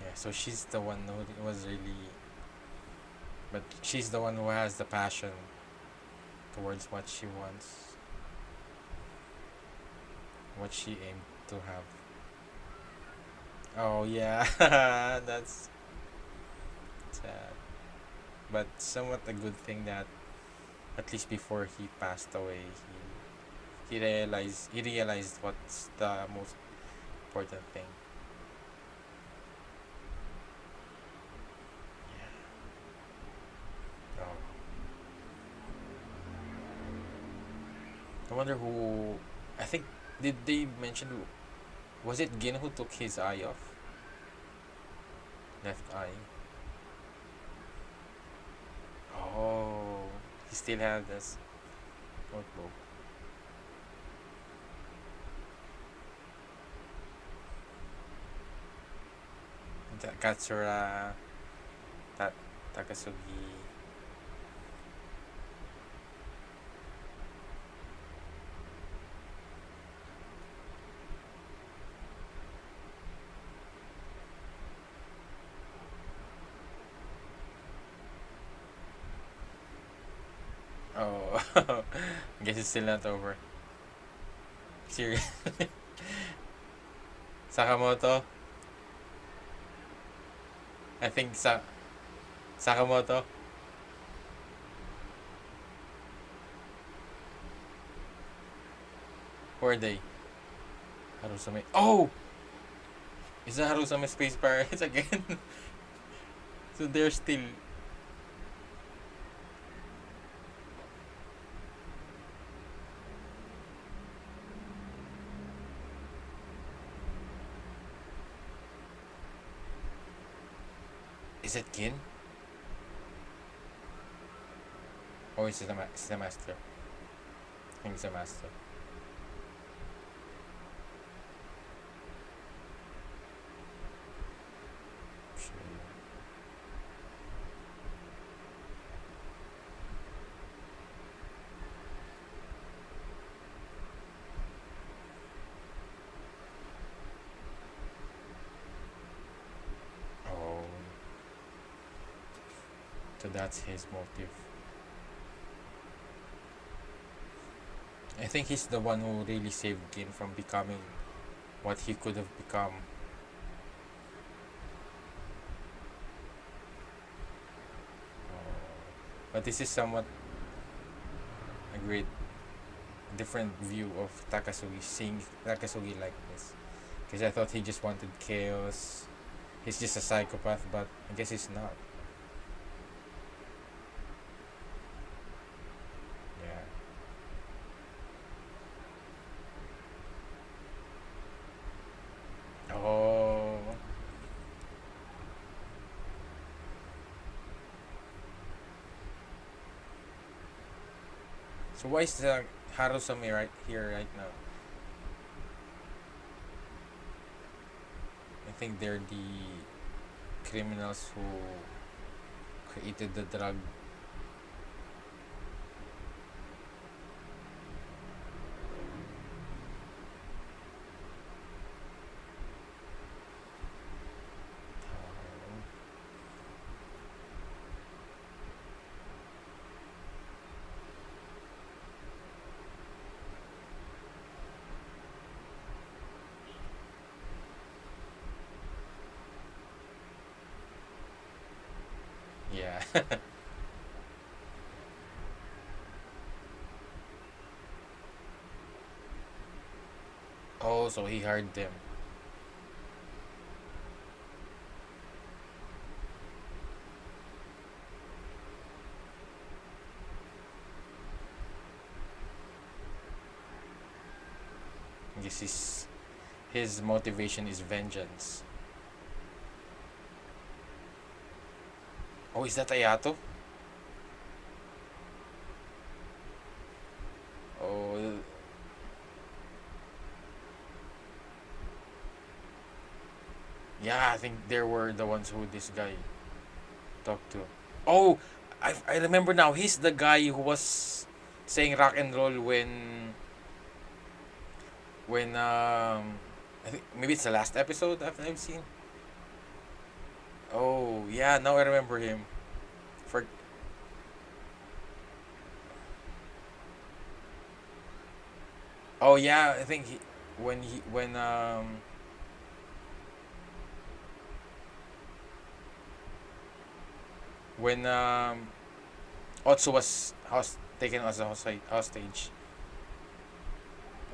yeah. So she's the one who was really, but she's the one who has the passion towards what she wants, what she aimed to have. Oh yeah, that's sad, but somewhat a good thing that at least before he passed away, he realized what's the most important thing. Oh, I wonder who. I think did they mention who? Was it Gin who took his eye off? Left eye. Oh, he still have this notebook. Katsura, Ta- Takasugi. Oh, I guess it's still not over. Serious. Sakamoto. I think Sakamoto. Who are they? Harusame. Oh, is that Harusame Space Pirates again? So they're still. Is it Kin? Or is it it's the master? I think it's the master. Oh, so that's his motive. I think he's the one who really saved Gin from becoming what he could have become. But this is somewhat a great different view of Takasugi, seeing Takasugi like this. Because I thought he just wanted chaos. He's just a psychopath, but I guess he's not. Yeah. Oh. So why is the Harusame right here right now? I think they're the criminals who created the drug. Yeah. Oh, so he hired them. This is his motivation is vengeance. Oh, is that Ayato? Oh, yeah. I think they were the ones who this guy talked to. Oh, I remember now. He's the guy who was saying rock and roll when I think maybe it's the last episode I've seen. Oh yeah, now I remember him. For oh yeah, I think when he when Otsu was taken as a hostage.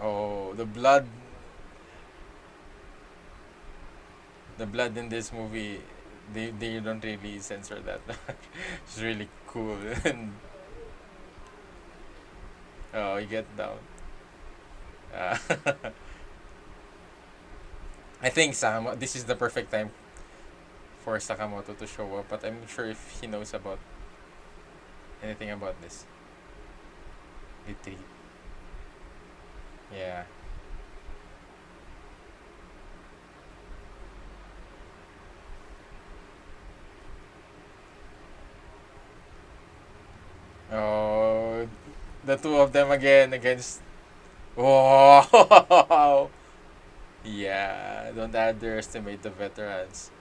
Oh, the blood in this movie, they don't really censor that. It's really cool. And oh, you get down. Uh, I think this is the perfect time for Sakamoto to show up, but I'm not sure if he knows about anything about this retreat. Yeah. Oh, the two of them again against. Wow. Yeah, don't underestimate the veterans.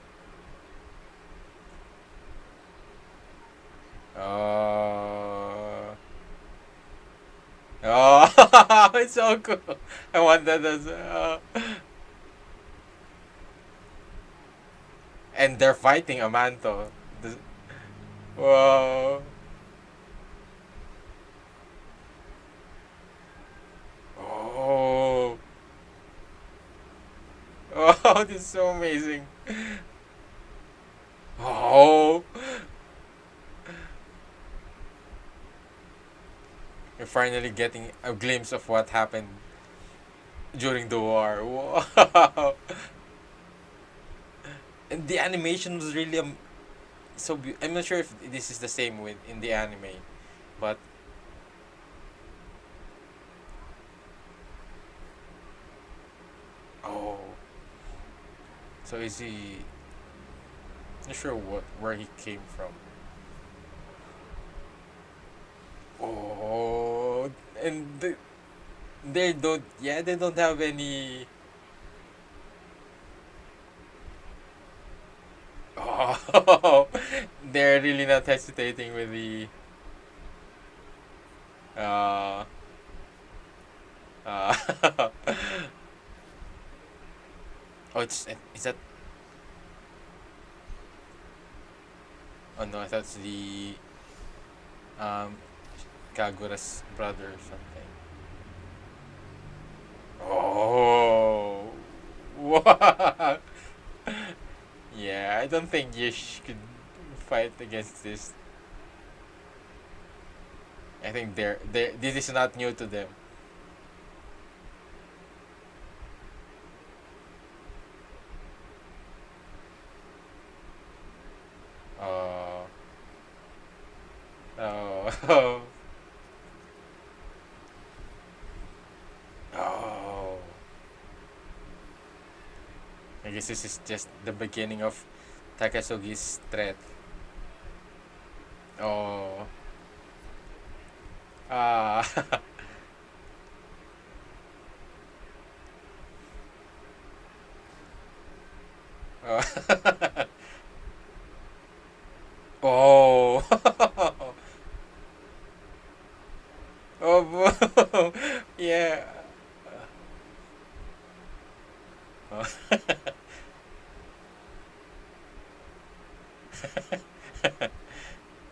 Oh. Oh, it's so cool. I want that as and they're fighting Amanto. Whoa. Oh. Oh, this is so amazing. Oh. You're finally getting a glimpse of what happened during the war. Wow. And the animation was really I'm not sure if this is the same with in the anime, but oh, so is he? Not sure where he came from. Oh, and they don't. Yeah, they don't have any. Oh, they're really not hesitating with the. Uh, uh, oh, it's is that? Oh no, I thought it's the um Kagura's brother or something. Oh, what? Yeah, I don't think Yish could fight against this. I think this is not new to them. Oh, oh, oh. I guess this is just the beginning of Takasugi's threat. Oh, ah, oh, oh, oh, yeah. Oh.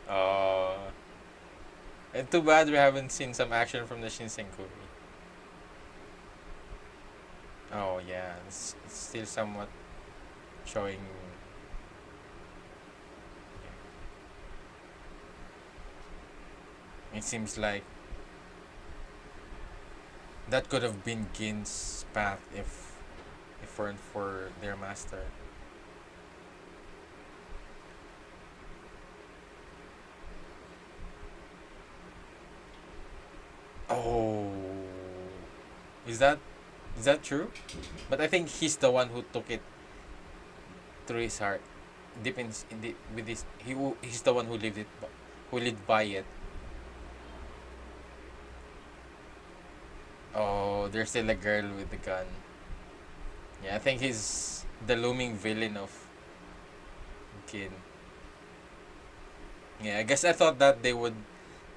Oh, and too bad we haven't seen some action from the Shinsenkumi. Oh yeah, it's still somewhat showing. It seems like that could have been Gin's path if weren't for their master. Oh, is that is that true? But I think he's the one who took it through his heart, deep in the with his he's the one who lived it, who lived by it. Oh, there's still a girl with the gun. Yeah, I think he's the looming villain of Gin. Yeah, I guess I thought that they would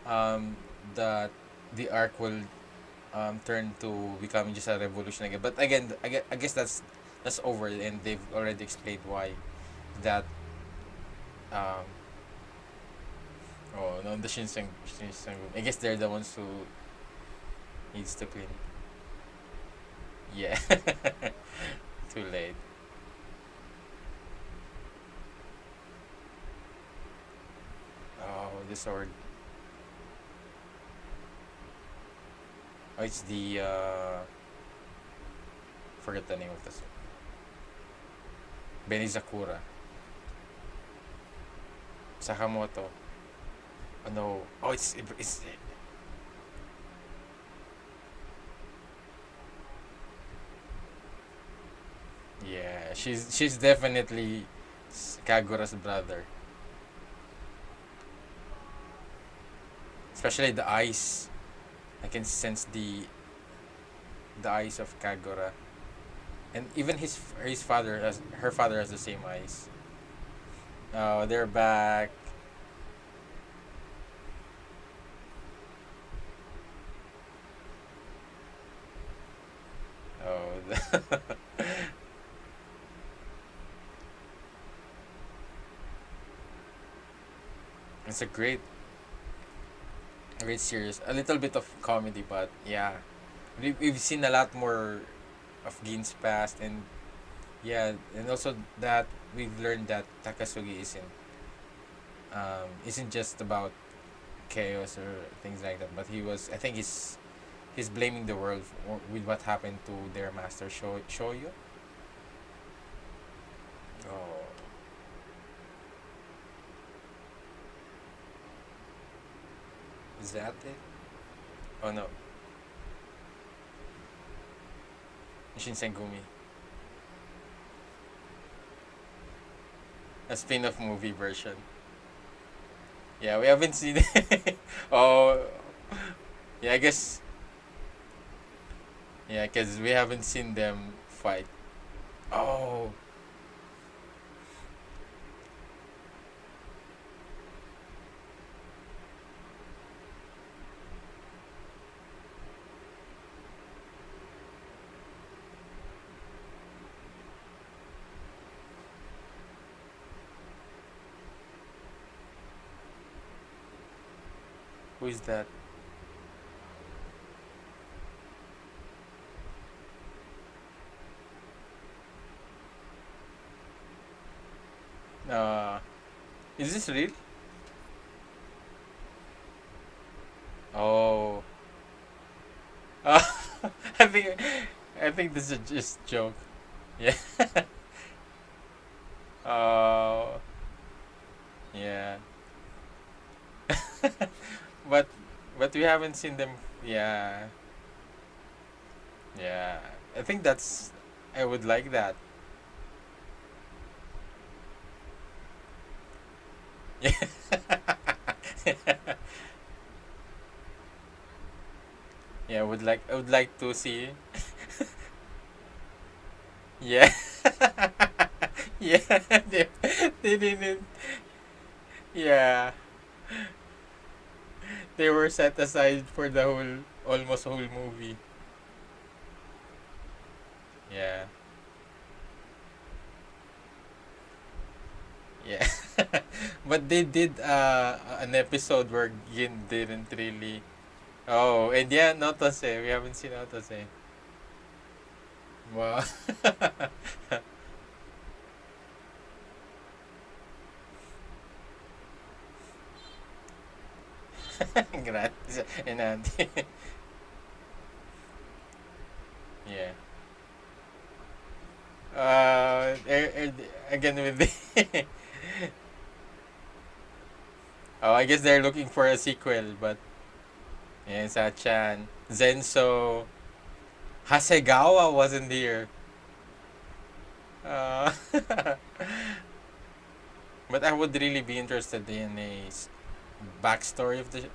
um that the arc will turn to becoming just a revolution again. But again, I guess that's over, and they've already explained why that um oh no, the Shinseng, I guess they're the ones who needs to clean. Yeah. Too late. Oh, the sword. Oh, it's the forget the name of the sword. Benizakura. Sakamoto. Oh no. Oh, it's yeah. She's definitely Kagura's brother. Especially the eyes. I can sense the eyes of Kagura, and even his father has her father has the same eyes. Oh, they're back. Oh, it's a great series. A little bit of comedy, but yeah, we've seen a lot more of Gin's past, and yeah, and also that we've learned that Takasugi isn't just about chaos or things like that, but I think he's blaming the world with what happened to their master Shoyo. Oh, is that it? Oh no, Shinsengumi, a spin-off movie version. Yeah, we haven't seen it. Oh, yeah, I guess. Yeah, because we haven't seen them fight. Oh, who is that? Uh, is this real? Oh, uh, I think I think this is just joke. Yeah. Oh, yeah. but but we haven't seen them. Yeah, yeah. I think that's. I would like that. Yeah. Yeah, I would like to see. Yeah. Yeah. They didn't. Yeah. They were set aside for the almost whole movie. Yeah. Yeah. But they did an episode where Gin didn't really. Oh, and yeah, Notose. We haven't seen Notose. Wow. Grazie. And yeah. Again with the. Oh, I guess they're looking for a sequel, but yeah, Sachan, Zenso, Hasegawa wasn't here. Uh, but I would really be interested in a backstory of the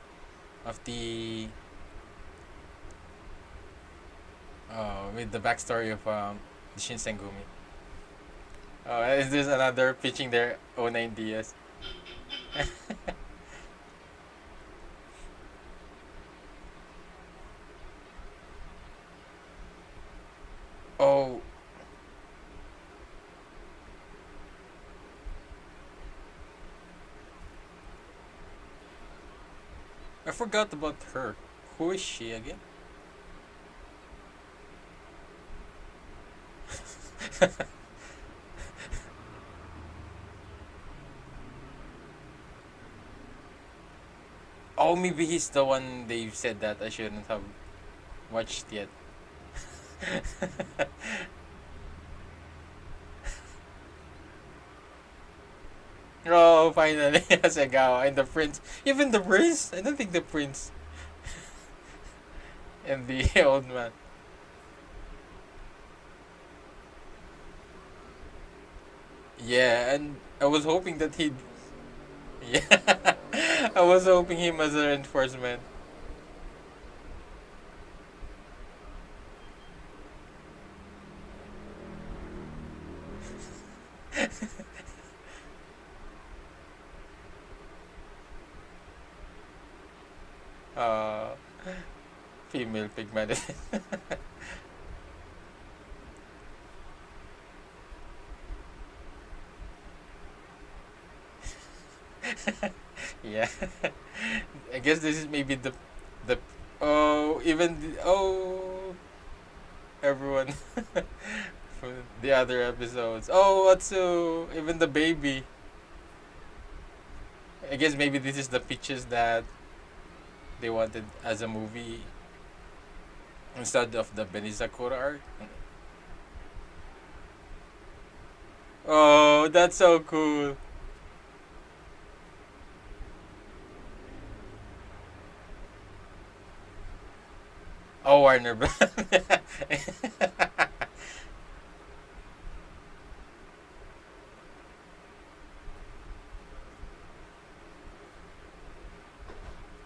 with the backstory of Shinsengumi. Is this another pitching their own ideas? Oh, I forgot about her. Who is she again? Oh, maybe he's the one they said that I shouldn't have watched yet. Oh, finally, Hasegawa and the prince. Even the prince? I don't think the prince and the old man. Yeah, and I was hoping that he'd. Yeah, I was hoping him as a reinforcement. Uh, Female pigmented. Yeah, I guess this is maybe the oh even everyone from the other episodes. Oh, Watsu, even the baby. I guess maybe this is the pitches that they wanted as a movie instead of the Benizakura arc. Oh, that's so cool. Oh, Warner Bros.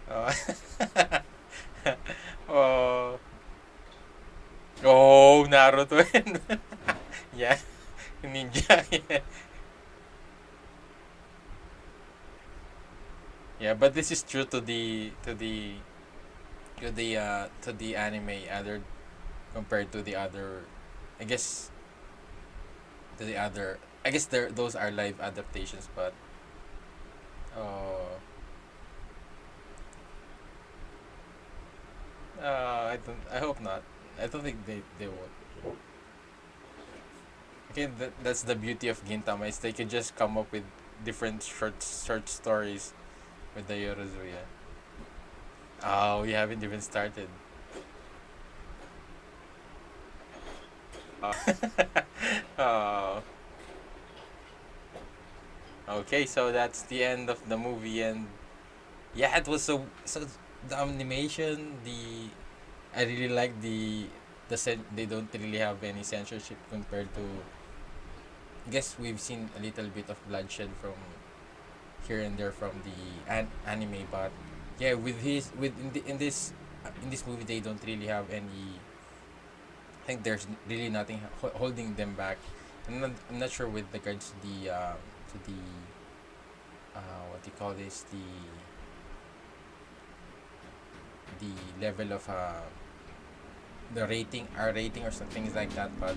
Oh. Oh. Oh, Naruto. Yeah, ninja. Yeah. Yeah, but this is true to the anime other compared to the other. I guess to the other. I guess there those are live adaptations, but oh, I don't. I hope not. I don't think they would. Again, that's the beauty of Gintama is they can just come up with different short stories with the Yorozuya. Oh, we haven't even started. Oh. Oh. Okay, so that's the end of the movie, and yeah, it was so the animation, I really like they don't really have any censorship compared to. I guess we've seen a little bit of bloodshed from here and there from the anime, but yeah, with in this movie they don't really have any. I think there's really nothing holding them back. I'm not sure with regards to the what do you call this, the level of the rating, R rating or some things like that. But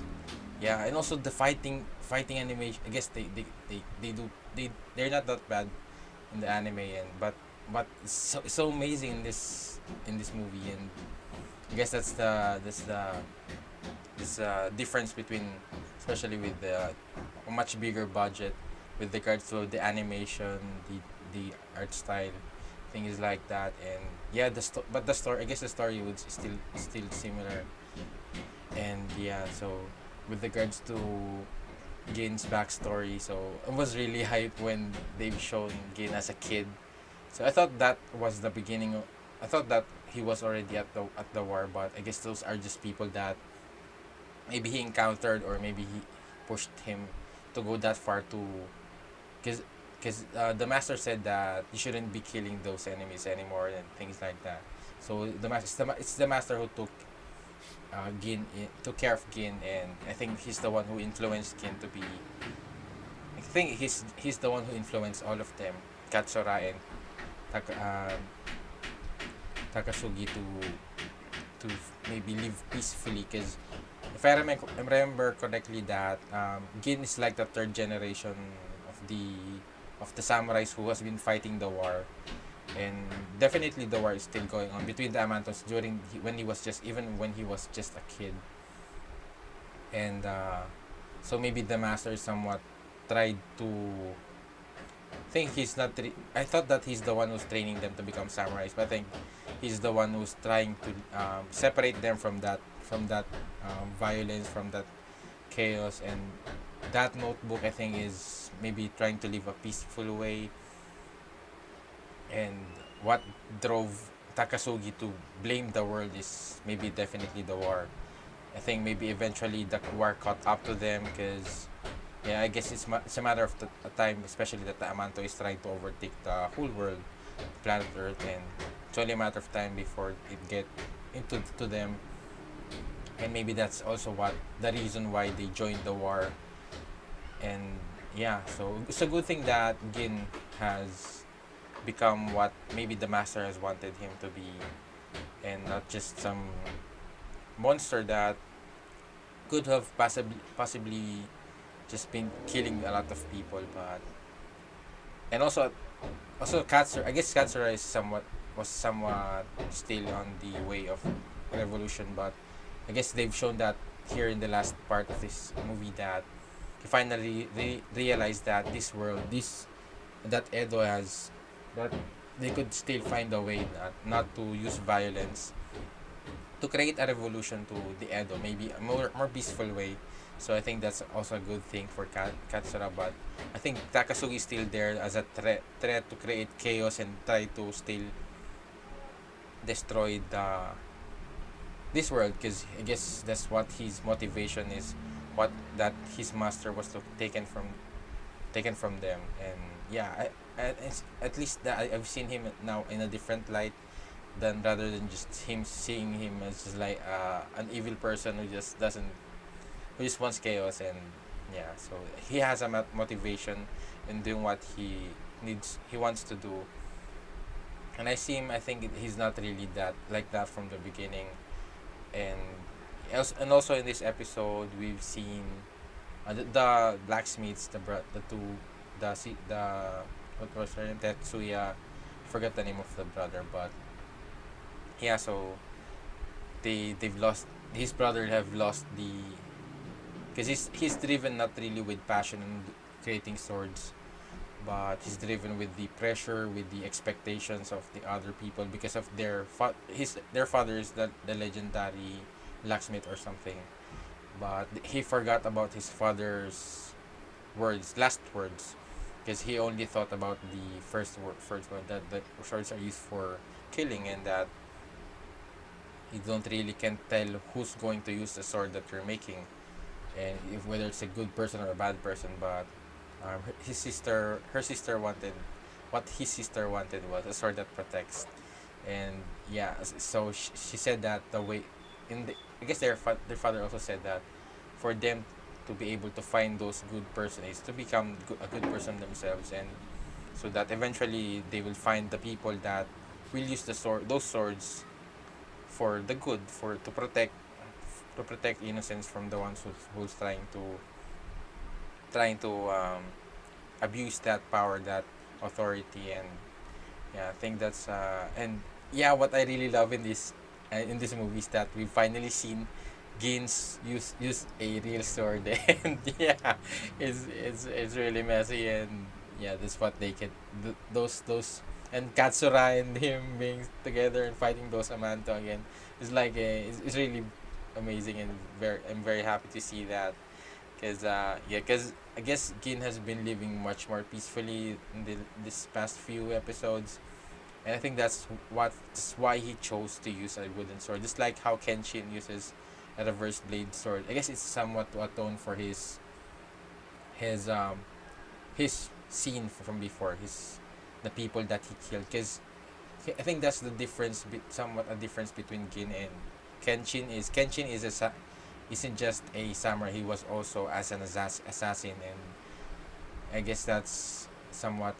yeah, and also the fighting animation. I guess they do they're not that bad. in the anime, and but it's so amazing in this movie. And I guess that's the this difference between, especially with the a much bigger budget with regards to the animation, the art style, things like that. And yeah, but the story, I guess the story would still similar. And yeah, so with regards to Gin's backstory, so I was really hyped when they've shown Gin as a kid. So I thought that was the beginning of, I thought that he was already at the war, but I guess those are just people that maybe he encountered, or maybe he pushed him to go that far to, because the master said that you shouldn't be killing those enemies anymore and things like that. So it's the master who took took care of Gin, and I think he's the one who influenced Gin to be. I think he's the one who influenced all of them, Katsura and Taka, Takasugi, to maybe live peacefully. Because if I remember correctly, that Gin is like the third generation of the samurais who has been fighting the war. And definitely the war is still going on between the Amantos when he was just, even when he was just a kid. And so maybe the master somewhat tried to think he's not I thought that he's the one who's training them to become samurais, but I think he's the one who's trying to separate them from that violence, from that chaos. And that notebook, I think, is maybe trying to live a peaceful way. And what drove Takasugi to blame the world is maybe definitely the war. I think maybe eventually the war caught up to them, because yeah, I guess it's a matter of a time, especially that the Amanto is trying to overtake the whole world, planet Earth, and it's only a matter of time before it get into to them. And maybe that's also what the reason why they joined the war. And yeah, so it's a good thing that Gin has become what maybe the master has wanted him to be, and not just some monster that could have possibly just been killing a lot of people. But and also Katsura, I guess Katsura is somewhat still on the way of revolution. But I guess they've shown that here in the last part of this movie, that he finally realized that this world, this that Edo has, that they could still find a way not to use violence to create a revolution to the Edo, maybe a more peaceful way. So I think that's also a good thing for Katsura. But I think Takasugi is still there as a threat to create chaos and try to still destroy this world, because I guess that's what his motivation is, what that his master was taken from them. And yeah, at least that I've seen him now in a different light, than rather than just him seeing him as just like an evil person who just wants chaos. And yeah, so he has a motivation in doing what he wants to do. And I see him, I think he's not really that like that from the beginning. And also in this episode we've seen the blacksmiths, the two, the what was her name, Tetsuya, forgot the name of the brother. But yeah, so they've lost, his brother have lost the, because he's driven not really with passion and creating swords, but he's driven with the pressure, with the expectations of the other people, because of their father is the legendary blacksmith or something. But he forgot about his father's last words, because he only thought about the first word, that the swords are used for killing, and that you don't really can tell who's going to use the sword that you're making, and if whether it's a good person or a bad person. But her sister wanted, what his sister wanted was a sword that protects. And yeah, so she said that the way, in the, I guess their father also said that for them to be able to find those good person is to become a good person themselves, and so that eventually they will find the people that will use those swords for the good, for to protect innocence from the ones who's trying to abuse that power that authority. And yeah, I think that's and yeah, what I really love in this movie is that we've finally seen Gins use a real sword. And yeah, it's really messy. And yeah, that's what they can those and Katsura and him being together and fighting those Amanto again is like it's really amazing. And I'm very happy to see that. Because yeah, because I guess Gin has been living much more peacefully in this past few episodes. And I think that's why he chose to use a wooden sword. Just like how Kenshin uses a reverse blade sword. I guess it's somewhat to atone for his his scene from before, his the people that he killed. Because I think that's the difference, somewhat a difference between Gin and Kenshin. Is Kenshin is isn't just a samurai. He was also as an assassin. And I guess that's somewhat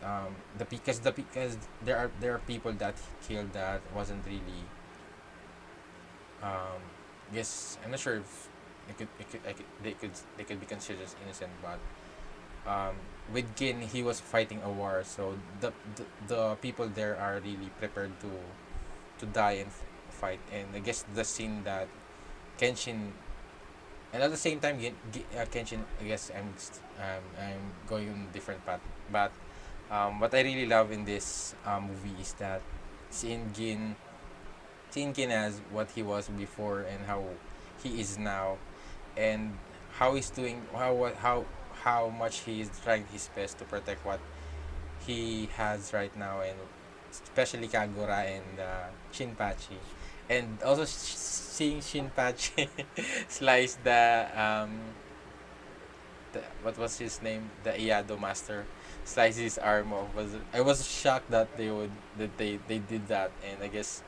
because there are people that he killed that wasn't really yes, I'm not sure if they could be considered as innocent. But with Gin, he was fighting a war, so the people there are really prepared to die and fight. And I guess the scene that Kenshin, and at the same time Kenshin, I guess I'm going on a different path. But what I really love in this movie is that seeing Gin seeing Gin as what he was before and how he is now. And how he's doing how much he is trying his best to protect what he has right now. And especially Kagura and Shinpachi. And also seeing Shinpachi slice the what was his name, the Iyado master, slice his arm off. I was shocked that they did that. And I guess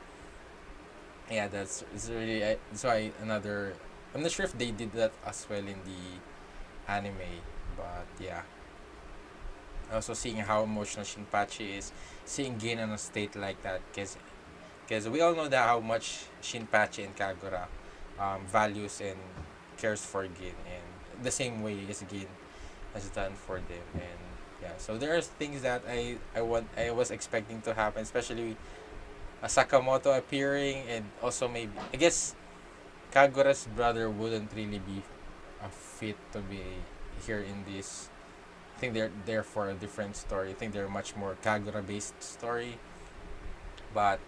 yeah, that's it's really that's why another. I'm not sure if they did that as well in the anime. But yeah, also seeing how emotional Shinpachi is, seeing Gin in a state like that. Because we all know that how much Shinpachi and Kagura values and cares for Gin, and the same way as Gin has done for them. And yeah, so there are things that I was expecting to happen, especially a Sakamoto appearing. And also maybe I guess Kagura's brother wouldn't really be a fit to be here in this. I think they're there for a different story. I think they're much more Kagura based story. But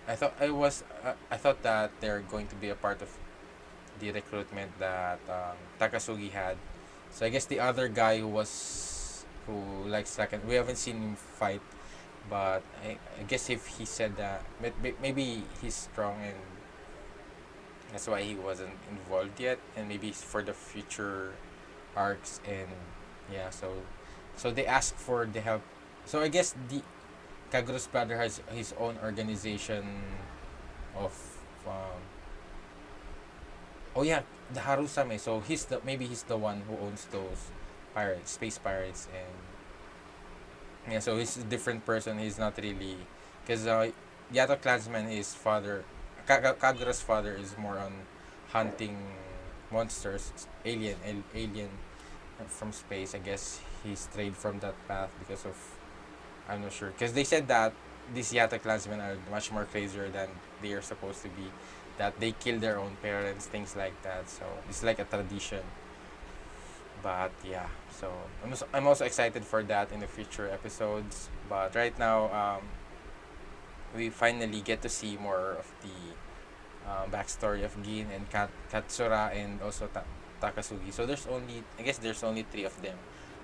I thought that they're going to be a part of the recruitment that Takasugi had. So I guess the other guy who likes second, we haven't seen him fight. But I guess if he said that, maybe he's strong and that's why he wasn't involved yet. And maybe it's for the future arcs. And yeah, so they ask for the help. So I guess the Kagura's brother has his own organization of um, oh yeah, the Harusame. So he's the one who owns those pirates, space pirates. And yeah, so he's a different person. He's not really because Yato clansman, his father, Kagura's father is more on hunting monsters, alien from space. I guess he strayed from that path because of I'm not sure because they said that these Yatta clansmen are much more crazier than they are supposed to be. That they kill their own parents, things like that. So it's like a tradition. But yeah, so I'm also excited for that in the future episodes. But right now, we finally get to see more of the backstory of Gin and Katsura and also Takasugi. So I guess there's only three of them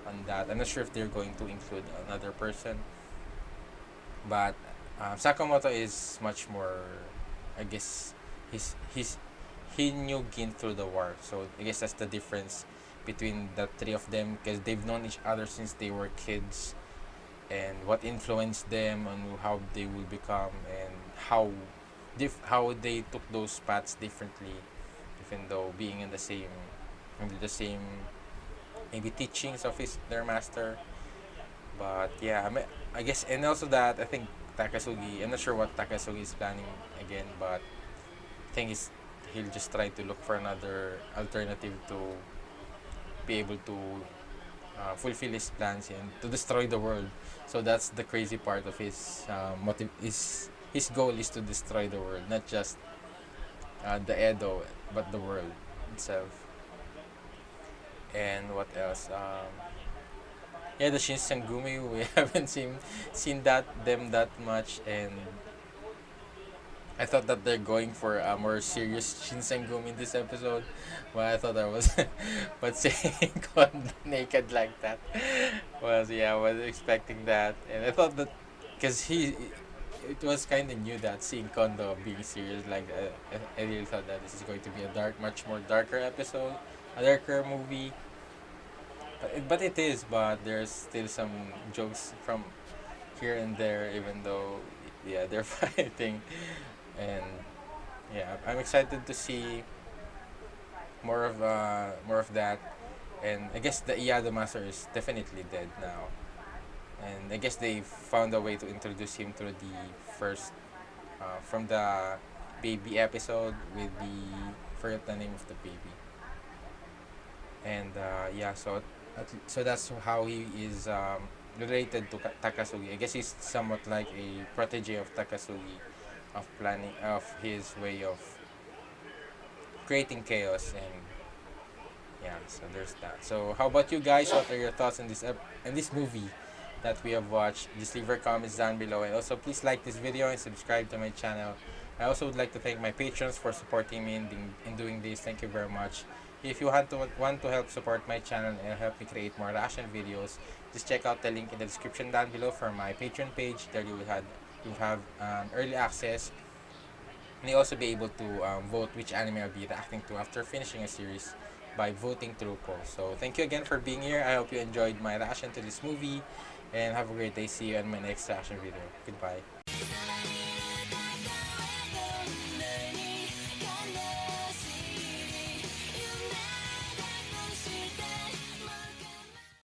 on that. I'm not sure if they're going to include another person. But Sakamoto is much more, I guess, he's he knew Gin through the war. So I guess that's the difference between the three of them because they've known each other since they were kids. And what influenced them and how they will become and how they took those paths differently, even though being in the same under the same maybe teachings of their master. But yeah, I guess, and also that I think Takasugi. I'm not sure what Takasugi is planning again, but I think he'll just try to look for another alternative to be able to fulfill his plans and to destroy the world. So that's the crazy part of his motive. His goal is to destroy the world, not just the Edo, but the world itself. And what else? Yeah, the Shinsengumi, we haven't seen them that much, and I thought that they're going for a more serious Shinsengumi in this episode. Well, I thought I was, but seeing Kondo naked like that was, yeah, I was expecting that, and I thought that because it was kind of new that seeing Kondo being serious like I really thought that this is going to be a much more darker episode, a darker movie. But it is, but there's still some jokes from here and there, even though, yeah, they're fighting, and yeah, I'm excited to see more of that, and I guess the Iyado Master is definitely dead now, and I guess they found a way to introduce him through the first, from the baby episode with the forget the name of the baby, and yeah, so that's how he is related to Takasugi. I guess he's somewhat like a protege of Takasugi, of planning of his way of creating chaos, and yeah, so there's that. So how about you guys? What are your thoughts on in this movie that we have watched? Just leave your comments down below, and also please like this video and subscribe to my channel. I also would like to thank my patrons for supporting me in doing this. Thank you very much. If you want to help support my channel and help me create more reaction videos, just check out the link in the description down below for my Patreon page. There you have early access, and you also be able to vote which anime I'll be reacting to after finishing a series by voting through polls. So thank you again for being here. I hope you enjoyed my reaction to this movie, and have a great day. See you in my next reaction video. Goodbye.